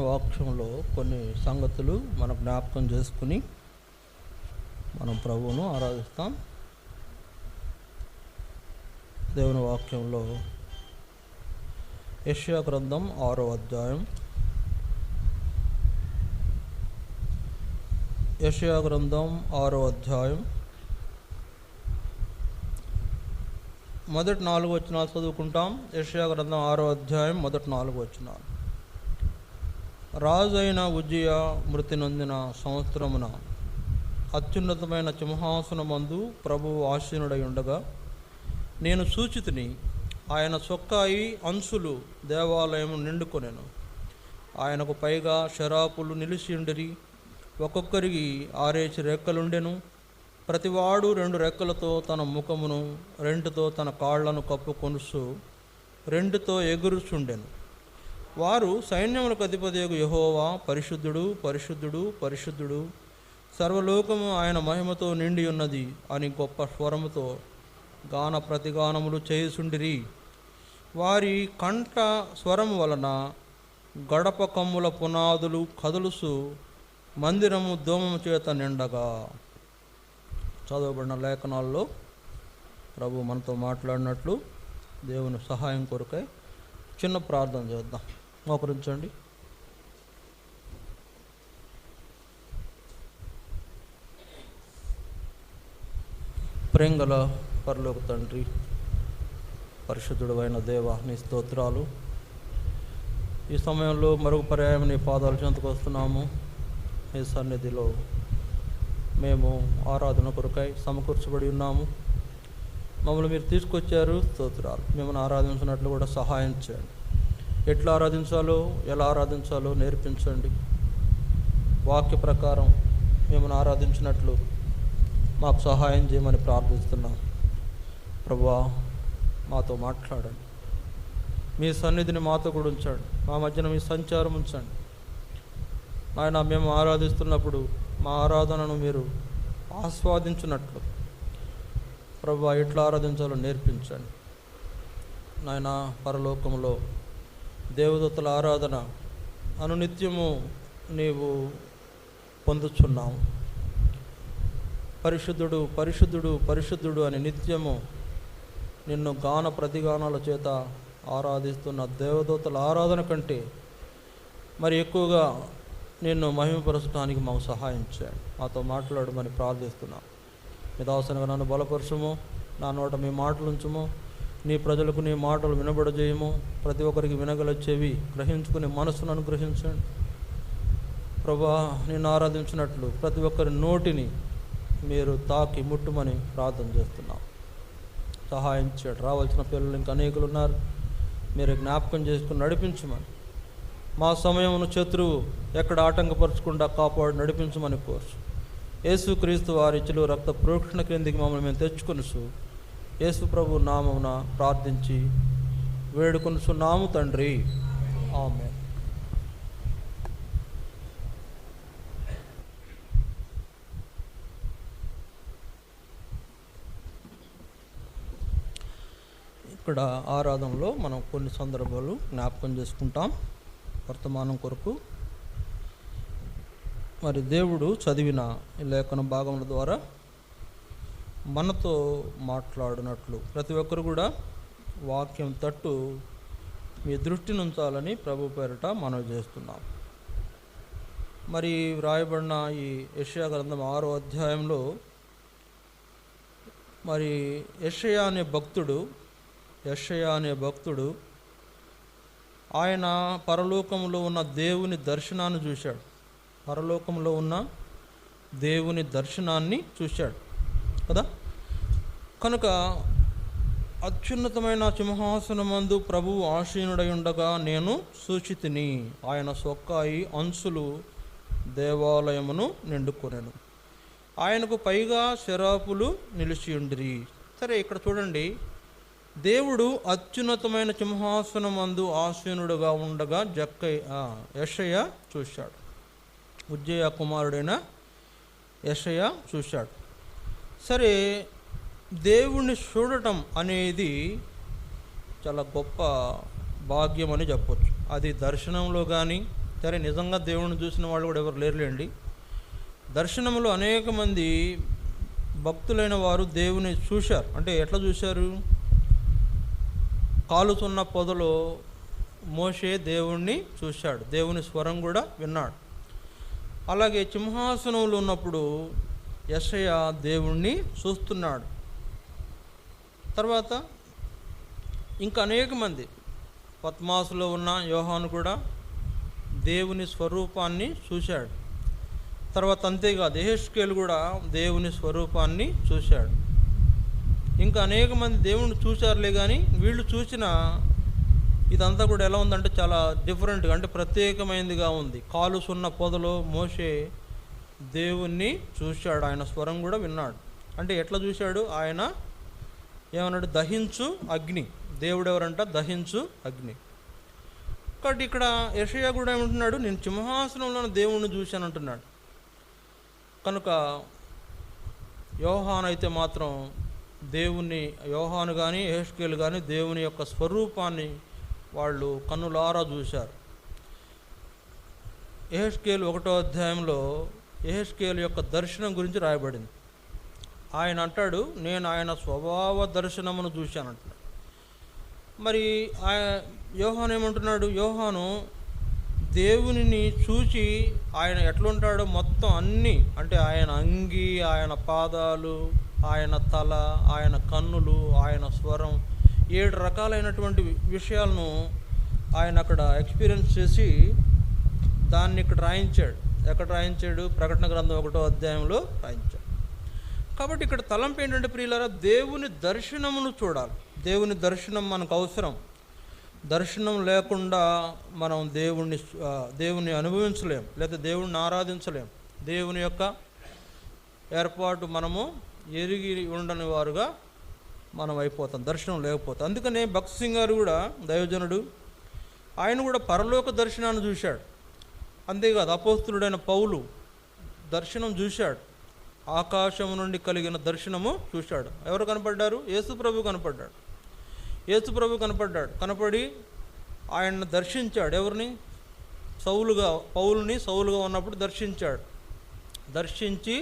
వాక్యంలో కొన్ని సంగతులు మనం జ్ఞాపకం చేసుకుని మనం ప్రభువును ఆరాధిస్తాం. దేవుని వాక్యంలో యెషయా గ్రంథం 6వ అధ్యాయం, యెషయా గ్రంథం 6వ అధ్యాయం మొదటి 4 వచనాలు చదువుకుంటాం. యెషయా గ్రంథం 6వ అధ్యాయం మొదటి 4 వచనాలు. రాజు అయిన ఉజ్జియా మృతి నొందిన సంవత్సరమున అత్యున్నతమైన సింహాసనమందు ప్రభువు ఆసీనుడై ఉండగా నేను సూచితిని. ఆయన చొక్కాయి అంచులు దేవాలయం నిండుకొనెను. ఆయనకు పైగా శరాపులు నిలిచిండిరి. ఒక్కొక్కరికి 6 రెక్కలుండెను. ప్రతివాడు 2 రెక్కలతో తన ముఖమును, 2తో తన కాళ్లను కప్పుకొనుసు, 2తో ఎగురుచుండెను. వారు సైన్యములకు అధిపతియగు యెహోవా పరిశుద్ధుడు, పరిశుద్ధుడు, పరిశుద్ధుడు, సర్వలోకము ఆయన మహిమతో నిండి ఉన్నది అని గొప్ప స్వరముతో గాన ప్రతిగానములు చేయుచుండిరి. వారి కంఠ స్వరము వలన గడప కమ్ముల పునాదులు కదులుసు, మందిరము దోమము చేత నిండగా. చదవబడిన లేఖనాల్లో ప్రభు మనతో మాట్లాడినట్లు దేవుని సహాయం కొరకై చిన్న ప్రార్థన చేద్దాం. మోకరించండి. ప్రేంగల పరలోక తండ్రి, పరిశుద్ధుడు అయిన దేవ, నీ స్తోత్రాలు. ఈ సమయంలో మరొక పర్యాయం నీ పాదాల చెంతకు వస్తున్నాము. నీ సన్నిధిలో మేము ఆరాధన కొరకై సమకూర్చబడి ఉన్నాము. మమ్మల్ని మీరు తీసుకొచ్చారు, స్తోత్రాలు. మిమ్మల్ని ఆరాధించినట్లు కూడా సహాయం చేయండి. ఎట్లా ఆరాధించాలో, ఎలా ఆరాధించాలో నేర్పించండి. వాక్య ప్రకారం మిమ్మల్ని ఆరాధించినట్లు మాకు సహాయం చేయమని ప్రార్థిస్తున్నాం. ప్రభువా, మాతో మాట్లాడండి. మీ సన్నిధిని మాతో కూడా ఉంచండి. మా మధ్యన మీ సంచారం ఉంచండి. ఆయన మేము ఆరాధిస్తున్నప్పుడు మా ఆరాధనను మీరు ఆస్వాదించినట్లు ప్రభువా ఎట్లా ఆరాధించాలో నేర్పించండి. నాయన, పరలోకంలో దేవదూతల ఆరాధన అనునిత్యము నీవు పొందుచున్నావు. పరిశుద్ధుడు, పరిశుద్ధుడు, పరిశుద్ధుడు అని నిత్యము నిన్ను గాన ప్రతిగానాల చేత ఆరాధిస్తున్న దేవదూతల ఆరాధన కంటే మరి ఎక్కువగా నిన్ను మహిమపరచడానికి మాకు సహాయం చేయండి. మాతో మాట్లాడమని ప్రార్థిస్తున్నాం. మీ దాసునిగా నన్ను బలపరచము. నా నోట మీ మాటలు ఉంచుము. నీ ప్రజలకు నీ మాటలు వినబడజేయము. ప్రతి ఒక్కరికి వినగల చెవి, గ్రహించుకునే మనసును అనుగ్రహించండి. ప్రభా, నిన్ను ఆరాధించినట్లు ప్రతి ఒక్కరి నోటిని మీరు తాకి ముట్టుమని ప్రార్థన చేస్తున్నాం. సహాయం చేయండి. రావాల్సిన పిల్లలు ఇంకా అనేకులు ఉన్నారు. మీరు జ్ఞాపకం చేసుకుని నడిపించమని, మా సమయమును శత్రువు ఎక్కడ ఆటంకపరచకుండా కాపాడు నడిపించమని కోర్చు. యేసుక్రీస్తు వారి చిలువ రక్త ప్రోక్షణ క్రిందికి మమ్మల్ని మేము తెచ్చుకొనుసు. యేసు ప్రభు నామమున ప్రార్థించి వేడుకొనుచున్నాము తండ్రి, ఆమేన్. ఇక్కడ ఆరాధనలో మనం కొన్ని సందర్భాలు జ్ఞాపకం చేసుకుంటాం వర్తమానం కొరకు. మరి దేవుడు చదివిన ఈ లేఖన భాగముల ద్వారా మనతో మాట్లాడినట్లు ప్రతి ఒక్కరు కూడా వాక్యం తట్టు మీ దృష్టిని ఉంచాలని ప్రభు పేరిట మనవి చేస్తున్నాం. మరి వ్రాయబడిన ఈ యెషయా గ్రంథం 6వ అధ్యాయంలో మరి యెషయా అనే భక్తుడు ఆయన పరలోకంలో ఉన్న దేవుని దర్శనాన్ని చూశాడు. పరలోకంలో ఉన్న దేవుని దర్శనాన్ని చూశాడు కదా. కనుక అత్యున్నతమైన సింహాసనమందు ప్రభువు ఆసీనుడై ఉండగా నేను సూచితిని. ఆయన చొక్కాయి అంచులు దేవాలయమును నిండుకొనెను. ఆయనకు పైగా శరాపులు నిలిచియుండిరి. సరే, ఇక్కడ చూడండి, దేవుడు అత్యున్నతమైన సింహాసనమందు ఆసీనుడుగా ఉండగా యెషయా చూశాడు. ఉజ్జియా కుమారుడైన యెషయా చూశాడు. సరే, దేవుణ్ణి చూడటం అనేది చాలా గొప్ప భాగ్యం అని చెప్పొచ్చు. అది దర్శనంలో కానీ సరే, నిజంగా దేవుణ్ణి చూసిన వాళ్ళు కూడా ఎవరు లేరులేండి. దర్శనంలో అనేక మంది భక్తులైన వారు దేవుని చూశారు. అంటే ఎట్లా చూశారు? కాలుతున్న పొదలో మోషే దేవుణ్ణి చూశాడు, దేవుని స్వరం కూడా విన్నాడు. అలాగే సింహాసనంలో ఉన్నప్పుడు యెషయా దేవుణ్ణి చూస్తున్నాడు. తర్వాత ఇంకా అనేక మంది, పద్మాసులో ఉన్న యోహాను కూడా దేవుని స్వరూపాన్ని చూశాడు. తర్వాత అంతేకాదు, యెహెజ్కేలు కూడా దేవుని స్వరూపాన్ని చూశాడు. ఇంకా అనేక మంది దేవుణ్ణి చూశారులే, కానీ వీళ్ళు చూసిన ఇదంతా కూడా ఎలా ఉందంటే చాలా డిఫరెంట్గా, అంటే ప్రత్యేకమైనదిగా ఉంది. కాలుసున్న పొదలో మోషే దేవుణ్ణి చూశాడు, ఆయన స్వరం కూడా విన్నాడు. అంటే ఎట్లా చూశాడు? ఆయన ఏమన్నాడు? దహించు అగ్ని. దేవుడు ఎవరంట? దహించు అగ్ని. కాబట్టి ఇక్కడ యెషయా కూడా ఏమంటున్నాడు? నేను సింహాసనంలో దేవుణ్ణి చూశాను అంటున్నాడు. కనుక యోహాను అయితే మాత్రం యోహాను కానీ యెహెజ్కేలు కానీ దేవుని యొక్క స్వరూపాన్ని వాళ్ళు కన్నులారా చూశారు. యెహెజ్కేలు 1వ అధ్యాయంలో యెహెజ్కేలు యొక్క దర్శనం గురించి రాయబడింది. ఆయన అంటాడు, నేను ఆయన స్వభావ దర్శనమును చూశానంటున్నాడు. మరి యోహాను ఏమంటున్నాడు? యోహాను దేవునిని చూచి ఆయన ఎట్లుంటాడో మొత్తం అన్నీ, అంటే ఆయన అంగి, ఆయన పాదాలు, ఆయన తల, ఆయన కన్నులు, ఆయన స్వరం, 7 రకాలైనటువంటి విషయాలను ఆయన అక్కడ ఎక్స్పీరియన్స్ చేసి దాన్ని ఇక్కడ రాయించాడు. ఎక్కడ రాయించాడు? ప్రకటన గ్రంథం 1వ అధ్యాయంలో రాయించాడు. కాబట్టి ఇక్కడ తలంపు ఏంటంటే ప్రియులారా, దేవుని దర్శనమును చూడాలి. దేవుని దర్శనం మనకు అవసరం. దర్శనం లేకుండా మనం దేవుణ్ణి అనుభవించలేం, లేదా దేవుణ్ణి ఆరాధించలేం. దేవుని యొక్క ఏర్పాటు మనము ఎరిగి ఉండని వారుగా మనం అయిపోతాం, దర్శనం లేకపోతే. అందుకనే భక్త్ సింగ్ గారు కూడా, దైవజనుడు, ఆయన కూడా పరలోక దర్శనాన్ని చూశాడు. అంతేకాదు, అపోస్తులుడైన పౌలు దర్శనం చూశాడు. ఆకాశం నుండి కలిగిన దర్శనము చూశాడు. ఎవరు కనపడ్డారు? యేసుప్రభు కనపడ్డాడు. యేసుప్రభు కనపడి ఆయన్ని దర్శించాడు. ఎవరిని? పౌలుని సౌలుగా ఉన్నప్పుడు దర్శించాడు. దర్శించి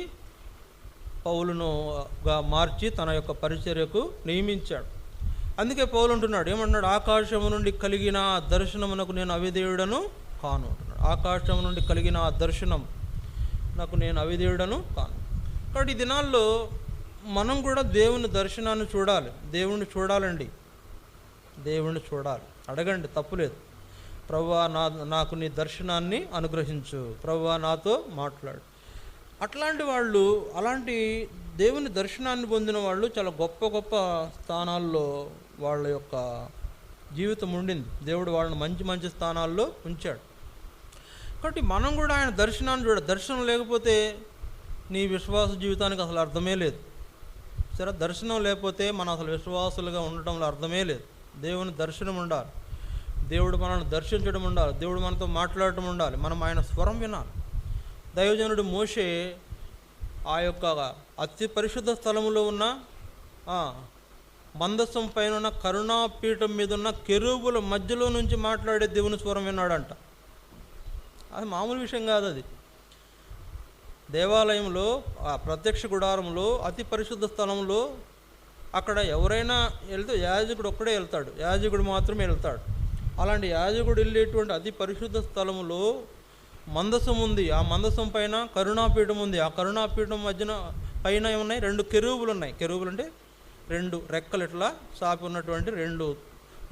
పౌలునుగా మార్చి తన యొక్క పరిచర్యకు నియమించాడు. అందుకే పౌలు అంటున్నాడు, ఏమన్నాడు? ఆకాశము నుండి కలిగిన దర్శనమునకు నేను అవిధేయుడను కాను అంటున్నాడు. ఆకాశం నుండి కలిగిన ఆ దర్శనం నాకు నేను అవిధేయుడను కాను. కాబట్టి ఈ దినాల్లో మనం కూడా దేవుని దర్శనాన్ని చూడాలి. దేవుణ్ణి చూడాలండి, దేవుణ్ణి చూడాలి. అడగండి, తప్పులేదు. ప్రభువా, నాకు నీ దర్శనాన్ని అనుగ్రహించు, ప్రభువా నాతో మాట్లాడు. అట్లాంటి వాళ్ళు, అలాంటి దేవుని దర్శనాన్ని పొందిన వాళ్ళు చాలా గొప్ప గొప్ప స్థానాల్లో వాళ్ళ యొక్క జీవితం ఉండింది. దేవుడు వాళ్ళని మంచి మంచి స్థానాల్లో ఉంచాడు. కాబట్టి మనం కూడా ఆయన దర్శనాన్ని దర్శనం లేకపోతే నీ విశ్వాస జీవితానికి అసలు అర్థమే లేదు. సరే, దర్శనం లేకపోతే మనం అసలు విశ్వాసులుగా ఉండటంలో అర్థమే లేదు. దేవుని దర్శనం ఉండాలి, దేవుడు మనల్ని దర్శించడం ఉండాలి, దేవుడు మనతో మాట్లాడటం ఉండాలి, మనం ఆయన స్వరం వినాలి. దైవజనుడు మోషే ఆ యొక్క అతి పరిశుద్ధ స్థలములో ఉన్న మందసం పైన ఉన్న కరుణాపీఠం మీద ఉన్న కెరూబుల మధ్యలో నుంచి మాట్లాడే దేవుని స్వరం విన్నాడంట. అది మామూలు విషయం కాదు. అది దేవాలయంలో, ఆ ప్రత్యక్ష గుడారంలో, అతి పరిశుద్ధ స్థలంలో అక్కడ ఎవరైనా వెళ్తే యాజకుడు ఒక్కడే వెళ్తాడు, యాజకుడు మాత్రమే వెళ్తాడు. అలాంటి యాజకుడు వెళ్ళేటువంటి అతి పరిశుద్ధ స్థలములో మందసం ఉంది. ఆ మందసం పైన కరుణాపీఠం ఉంది. ఆ కరుణాపీఠం మధ్యన పైన ఏమున్నాయి? 2 కెరూబులు ఉన్నాయి. కెరూబులు అంటే 2 రెక్కలు ఇట్లా సాపి ఉన్నటువంటి 2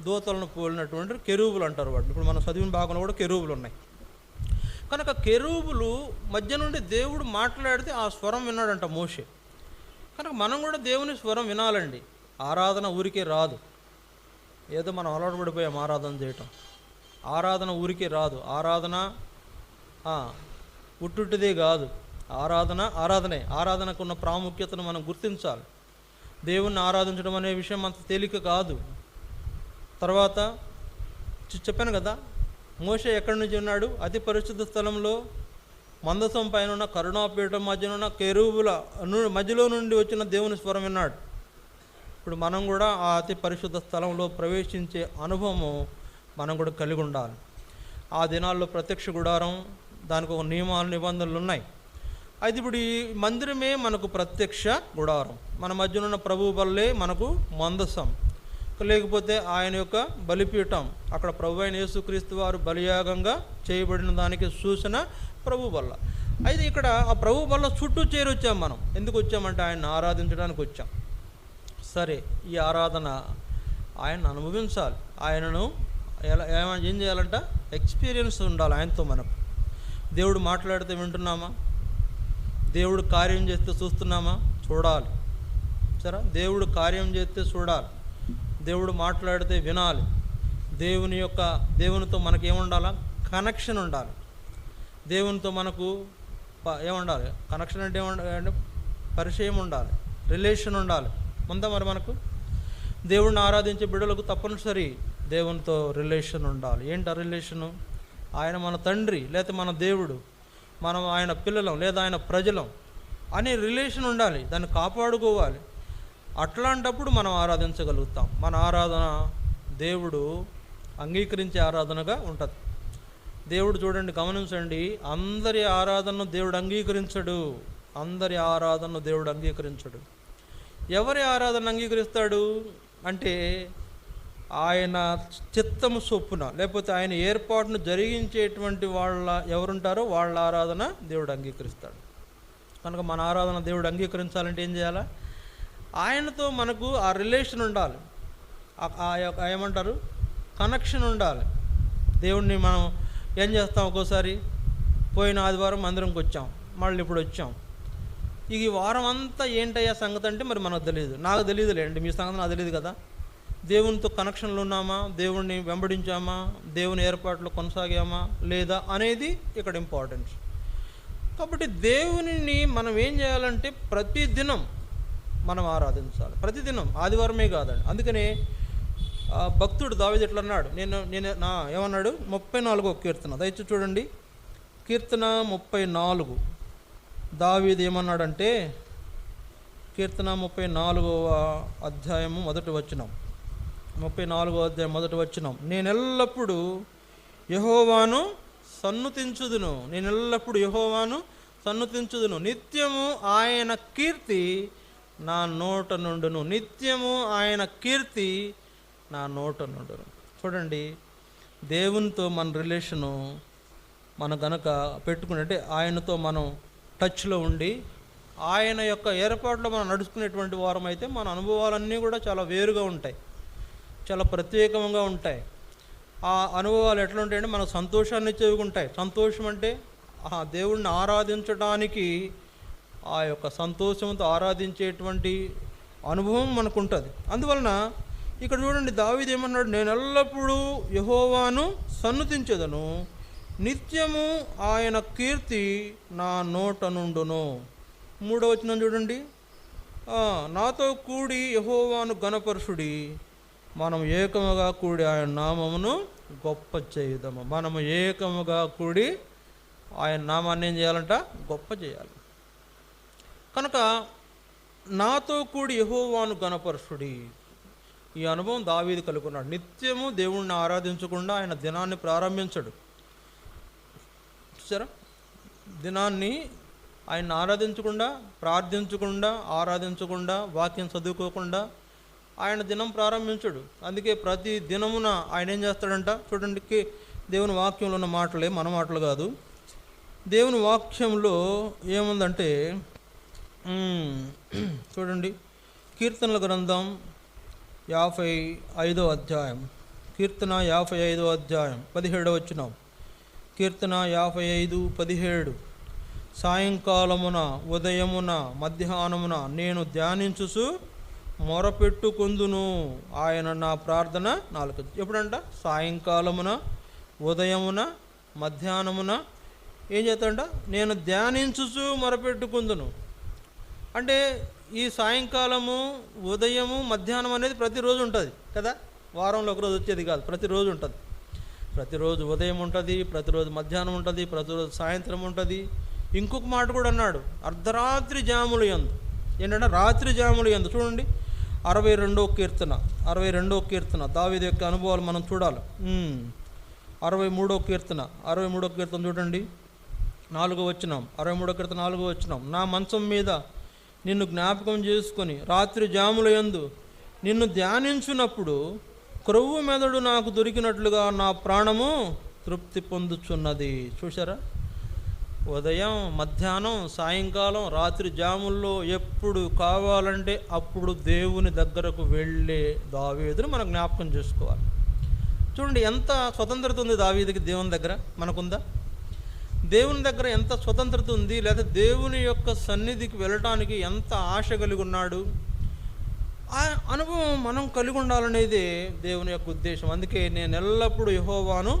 దూతలను పోలినటువంటి కెరూబులు అంటారు వాటిని. ఇప్పుడు మనం చదివిన భాగంలో కూడా కెరూబులు ఉన్నాయి. కనుక కెరూబులు మధ్య నుండి దేవుడు మాట్లాడితే ఆ స్వరం విన్నాడంట మోషే. కనుక మనం కూడా దేవుని స్వరం వినాలండి. ఆరాధన ఊరికే రాదు. ఏదో మనం అలవాటు పడిపోయాం ఆరాధన చేయటం. ఆరాధన ఊరికే రాదు. ఆరాధన ఉట్టుటిదే కాదు. ఆరాధనే. ఆరాధనకు ఉన్న ప్రాముఖ్యతను మనం గుర్తించాలి. దేవుణ్ణి ఆరాధించడం అనే విషయం అంత తేలిక కాదు. తర్వాత చెప్పాను కదా, మోషే ఎక్కడి నుంచి ఉన్నాడు? అతి పరిశుద్ధ స్థలంలో మందసం పైన ఉన్న కరుణాపీఠం మధ్యన ఉన్న కెరూబుల మధ్యలో నుండి వచ్చిన దేవుని స్వరం విన్నాడు. ఇప్పుడు మనం కూడా ఆ అతి పరిశుద్ధ స్థలంలో ప్రవేశించే అనుభవము మనం కూడా కలిగి ఉండాలి. ఆ దినాల్లో ప్రత్యక్ష గుడారం, దానికి ఒక నియమాలు నిబంధనలు ఉన్నాయి. అయితే ఇప్పుడు ఈ మందిరమే మనకు ప్రత్యక్ష గుడారం. మన మధ్యన ఉన్న ప్రభువు బల్లే మనకు మందసం, లేకపోతే ఆయన యొక్క బలిపీఠం. అక్కడ ప్రభు అయిన యేసుక్రీస్తు వారు బలియాగంగా చేయబడిన దానికి సూచన ప్రభు బల్ల. అయితే ఇక్కడ ఆ ప్రభు బల్ల చుట్టూ చేరి వచ్చాం. మనం ఎందుకు వచ్చామంటే ఆయన్ని ఆరాధించడానికి వచ్చాం. సరే, ఈ ఆరాధన ఆయన అనుభవించాలి. ఆయనను ఏం చేయాలంట? ఎక్స్పీరియన్స్ ఉండాలి ఆయనతో. మనకు దేవుడు మాట్లాడితే వింటున్నామా? దేవుడు కార్యం చేస్తే చూస్తున్నామా? చూడాలి. సరే, దేవుడు కార్యం చేస్తే చూడాలి, దేవుడు మాట్లాడితే వినాలి. దేవునితో మనకు ఏముండాలా? కనెక్షన్ ఉండాలి. దేవునితో మనకు ఏముండాలి? కనెక్షన్ అంటే ఏముండాలి? పరిచయం ఉండాలి, రిలేషన్ ఉండాలి. ఉందా మరి మనకు? దేవుడిని ఆరాధించే బిడ్డలకు తప్పనిసరి దేవునితో రిలేషన్ ఉండాలి. ఏంటి ఆ రిలేషను? ఆయన మన తండ్రి, లేదా మన దేవుడు, మనం ఆయన పిల్లలం లేదా ఆయన ప్రజలం అనే రిలేషన్ ఉండాలి. దాన్ని కాపాడుకోవాలి. అట్లాంటప్పుడు మనం ఆరాధించగలుగుతాం. మన ఆరాధన దేవుడు అంగీకరించే ఆరాధనగా ఉంటుంది. దేవుడు చూడండి, గమనించండి, అందరి ఆరాధనను దేవుడు అంగీకరించడు. అందరి ఆరాధనను దేవుడు అంగీకరించడు. ఎవరి ఆరాధన అంగీకరిస్తాడు అంటే ఆయన చిత్తము చొప్పున, లేకపోతే ఆయన ఏర్పాటును జరిగించేటువంటి ఎవరుంటారో వాళ్ళ ఆరాధన దేవుడు అంగీకరిస్తాడు. కనుక మన ఆరాధన దేవుడు అంగీకరించాలంటే ఏం చేయాలా? ఆయనతో మనకు ఆ రిలేషన్ ఉండాలి, ఏమంటారు, కనెక్షన్ ఉండాలి. దేవుడిని మనం ఏం చేస్తాం? ఒక్కోసారి పోయిన ఆదివారం మందిరంకి వచ్చాం, మళ్ళీ ఇప్పుడు వచ్చాం. ఈ వారం అంతా ఏంటయ్యా సంగతి అంటే మరి మనకు తెలియదు. నాకు తెలియదులేండి, మీ సంగతి నాకు తెలియదు కదా. దేవునితో కనెక్షన్లు ఉన్నామా? దేవుణ్ణి వెంబడించామా? దేవుని ఏర్పాట్లు కొనసాగామా లేదా అనేది ఇక్కడ ఇంపార్టెన్స్. కాబట్టి దేవునిని మనం ఏం చేయాలంటే ప్రతిదినం మనం ఆరాధించాలి. ప్రతిదినం, ఆదివారమే కాదండి. అందుకనే భక్తుడు దావీదు ఎట్లా అన్నాడు? ఏమన్నాడు? 34వ కీర్తన దయచేసి చూడండి. కీర్తన 34 దావీదు ఏమన్నాడంటే, కీర్తన 34వ అధ్యాయము 1వ వచనం, 34వ అధ్యాయం 1వ వచనం, నేనెల్లప్పుడూ యెహోవాను సన్నుతించుదును, నేనెల్లప్పుడూ యెహోవాను సన్నుతించుదును, నిత్యము ఆయన కీర్తి నా నోట నుండును, నిత్యము ఆయన కీర్తి నా నోట నుండును. చూడండి, దేవునితో మన రిలేషను మనం గనక పెట్టుకున్నట్టే, ఆయనతో మనం టచ్లో ఉండి ఆయన యొక్క ఏర్పాట్లో మనం నడుచుకునేటువంటి వారం అయితే మన అనుభవాలన్నీ కూడా చాలా వేరుగా ఉంటాయి, చాలా ప్రత్యేకంగా ఉంటాయి. ఆ అనుభవాలు ఎట్లా ఉంటాయంటే మనకు సంతోషాన్ని ఇచ్చేవి. సంతోషం అంటే ఆ దేవుణ్ణి ఆరాధించడానికి, ఆ యొక్క సంతోషంతో ఆరాధించేటువంటి అనుభవం మనకు ఉంటుంది. అందువలన ఇక్కడ చూడండి, దావీదు ఏమన్నాడు? నేను ఎల్లప్పుడూ యెహోవాను సన్నుతించెదను, నిత్యము ఆయన కీర్తి నా నోట నుండును. 3వ వచనం చూడండి, నాతో కూడి యెహోవాను గణపరుషుడి, మనం ఏకముగా కూడి ఆయన నామమును గొప్ప చేయుదము. మనము ఏకముగా కూడి ఆయన నామాన్ని ఏం చేయాలంట? గొప్ప చేయాలి. కనుక నాతో కూడి యెహోవాను గణపరుషుడి, ఈ అనుభవం దావీదు కలుగున్నాడు. నిత్యము దేవుణ్ణి ఆరాధించకుండా ఆయన దినాన్ని ప్రారంభించడు. చూసారా, దినాన్ని ఆయన ఆరాధించకుండా, ప్రార్థించకుండా, ఆరాధించకుండా, వాక్యం చదువుకోకుండా ఆయన దినం ప్రారంభించడు. అందుకే ప్రతి దినమున ఆయన ఏం చేస్తాడంట? చూడండి, దేవుని వాక్యంలో ఉన్న మాటలే, మన మాటలు కాదు. దేవుని వాక్యంలో ఏముందంటే చూడండి, కీర్తనల గ్రంథం 55వ అధ్యాయం, కీర్తన 55వ అధ్యాయం 17వ వచనం, కీర్తన 55:17, సాయంకాలమున ఉదయమున మధ్యాహ్నమున నేను ధ్యానించుచు మొరపెట్టుకొందును, ఆయన నా ప్రార్థన నాలుగు. ఎప్పుడంట? సాయంకాలమున, ఉదయమున, మధ్యాహ్నమున ఏం చేస్తాడంట? నేను ధ్యానించుచు మొరపెట్టుకొందును. అంటే ఈ సాయంకాలము, ఉదయము, మధ్యాహ్నం అనేది ప్రతిరోజు ఉంటుంది కదా. వారంలో ఒకరోజు వచ్చేది కాదు, ప్రతిరోజు ఉంటుంది. ప్రతిరోజు ఉదయం ఉంటుంది, ప్రతిరోజు మధ్యాహ్నం ఉంటుంది, ప్రతిరోజు సాయంత్రం ఉంటుంది. ఇంకొక మాట కూడా అన్నాడు, అర్ధరాత్రి జాములు యందు. ఏంటంటే రాత్రి జాములు యందు. చూడండి, 62వ కీర్తన దావీదు యొక్క అనుభవాలు మనం చూడాలి. 63వ కీర్తన 63వ కీర్తన చూడండి, 4వ వచనం. 63వ కీర్తన 4వ వచనం. నా మంచం మీద నిన్ను జ్ఞాపకం చేసుకొని రాత్రి జాముల యందు నిన్ను ధ్యానించున్నప్పుడు క్రొవ్వు మెదడు నాకు దొరికినట్లుగా నా ప్రాణము తృప్తి పొందుచున్నది. చూసారా, ఉదయం, మధ్యాహ్నం, సాయంకాలం, రాత్రి జాముల్లో ఎప్పుడు కావాలంటే అప్పుడు దేవుని దగ్గరకు వెళ్ళే దావీదుని మనం జ్ఞాపకం చేసుకోవాలి. చూడండి ఎంత స్వతంత్రత ఉంది దావీదుకి దేవుని దగ్గర, మనకుందా? దేవుని దగ్గర ఎంత స్వతంత్రత ఉంది, లేదా దేవుని యొక్క సన్నిధికి వెళ్ళటానికి ఎంత ఆశ కలిగి ఉన్నాడు. ఆ అనుభవం మనం కలిగి ఉండాలనేది దేవుని యొక్క ఉద్దేశం. అందుకే నేను ఎల్లప్పుడూ యెహోవాను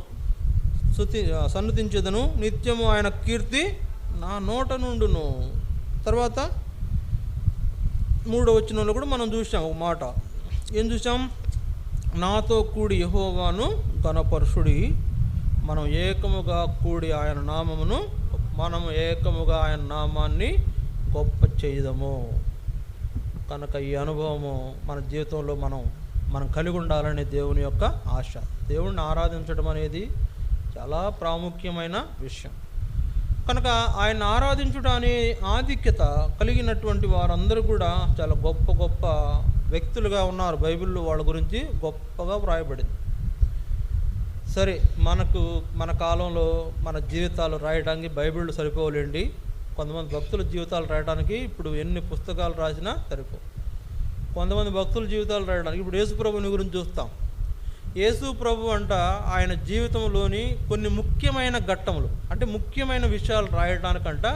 సన్నుతించెదను, నిత్యము ఆయన కీర్తి నా నోట నుండును. తర్వాత 3వ వచనంలో కూడా మనం చూసాం ఒక మాట. ఏం చూసాం? నాతో కూడి యెహోవాను ఘనపరచుడి, మనం ఏకముగా కూడి ఆయన నామమును, మనము ఏకముగా ఆయన నామాన్ని గొప్ప చేయదము. కనుక ఈ అనుభవము మన జీవితంలో మనం కలిగి ఉండాలనే దేవుని యొక్క ఆశ. దేవుణ్ణి ఆరాధించడం అనేది చాలా ప్రాముఖ్యమైన విషయం. కనుక ఆయన ఆరాధించుట అనే ఆధిక్యత కలిగినటువంటి వారందరూ కూడా చాలా గొప్ప గొప్ప వ్యక్తులుగా ఉన్నారు. బైబిల్లో వాళ్ళ గురించి గొప్పగా వ్రాయబడింది. సరే, మన కాలంలో మన జీవితాలు రాయడానికి బైబిళ్ళు సరిపోలేండి. కొంతమంది భక్తుల జీవితాలు రాయడానికి ఇప్పుడు ఎన్ని పుస్తకాలు రాసినా సరిపో. కొంతమంది భక్తుల జీవితాలు రాయడానికి ఇప్పుడు యేసు ప్రభుని గురించి చూస్తాం. యేసు ప్రభు అంట ఆయన జీవితంలోని కొన్ని ముఖ్యమైన ఘట్టములు, అంటే ముఖ్యమైన విషయాలు రాయడానికంట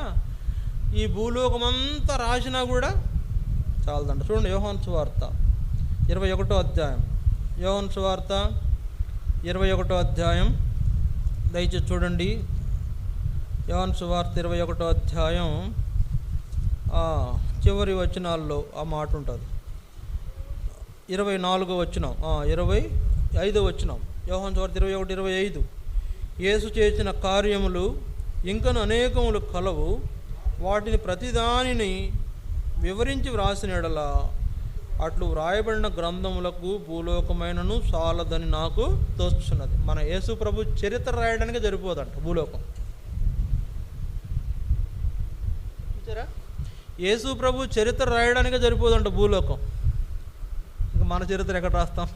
ఈ భూలోకమంతా రాసినా కూడా చాలదంట. చూడండి, యోహాను సువార్త 21వ అధ్యాయం. యోహాను సువార్త 21వ అధ్యాయం దయచేసి చూడండి. యోహాను సువార్త 21వ అధ్యాయం చివరి వచనాల్లో ఆ మాట ఉంటుంది. 24వ వచనం, 25వ వచనం. యోహాను సువార్త 21:25. యేసు చేసిన కార్యములు ఇంకను అనేకములు కలవు, వాటిని ప్రతిదానిని వివరించి వ్రాసిన యెడల అట్లు వ్రాయబడిన గ్రంథములకు భూలోకమైనను చాలదని నాకు తోచున్నది. మన యేసు ప్రభు చరిత్ర రాయడానికి సరిపోదంట భూలోకం. చూసారా, యేసు ప్రభు చరిత్ర రాయడానికే సరిపోదంట భూలోకం. ఇంకా మన చరిత్ర ఎక్కడ రాస్తాం?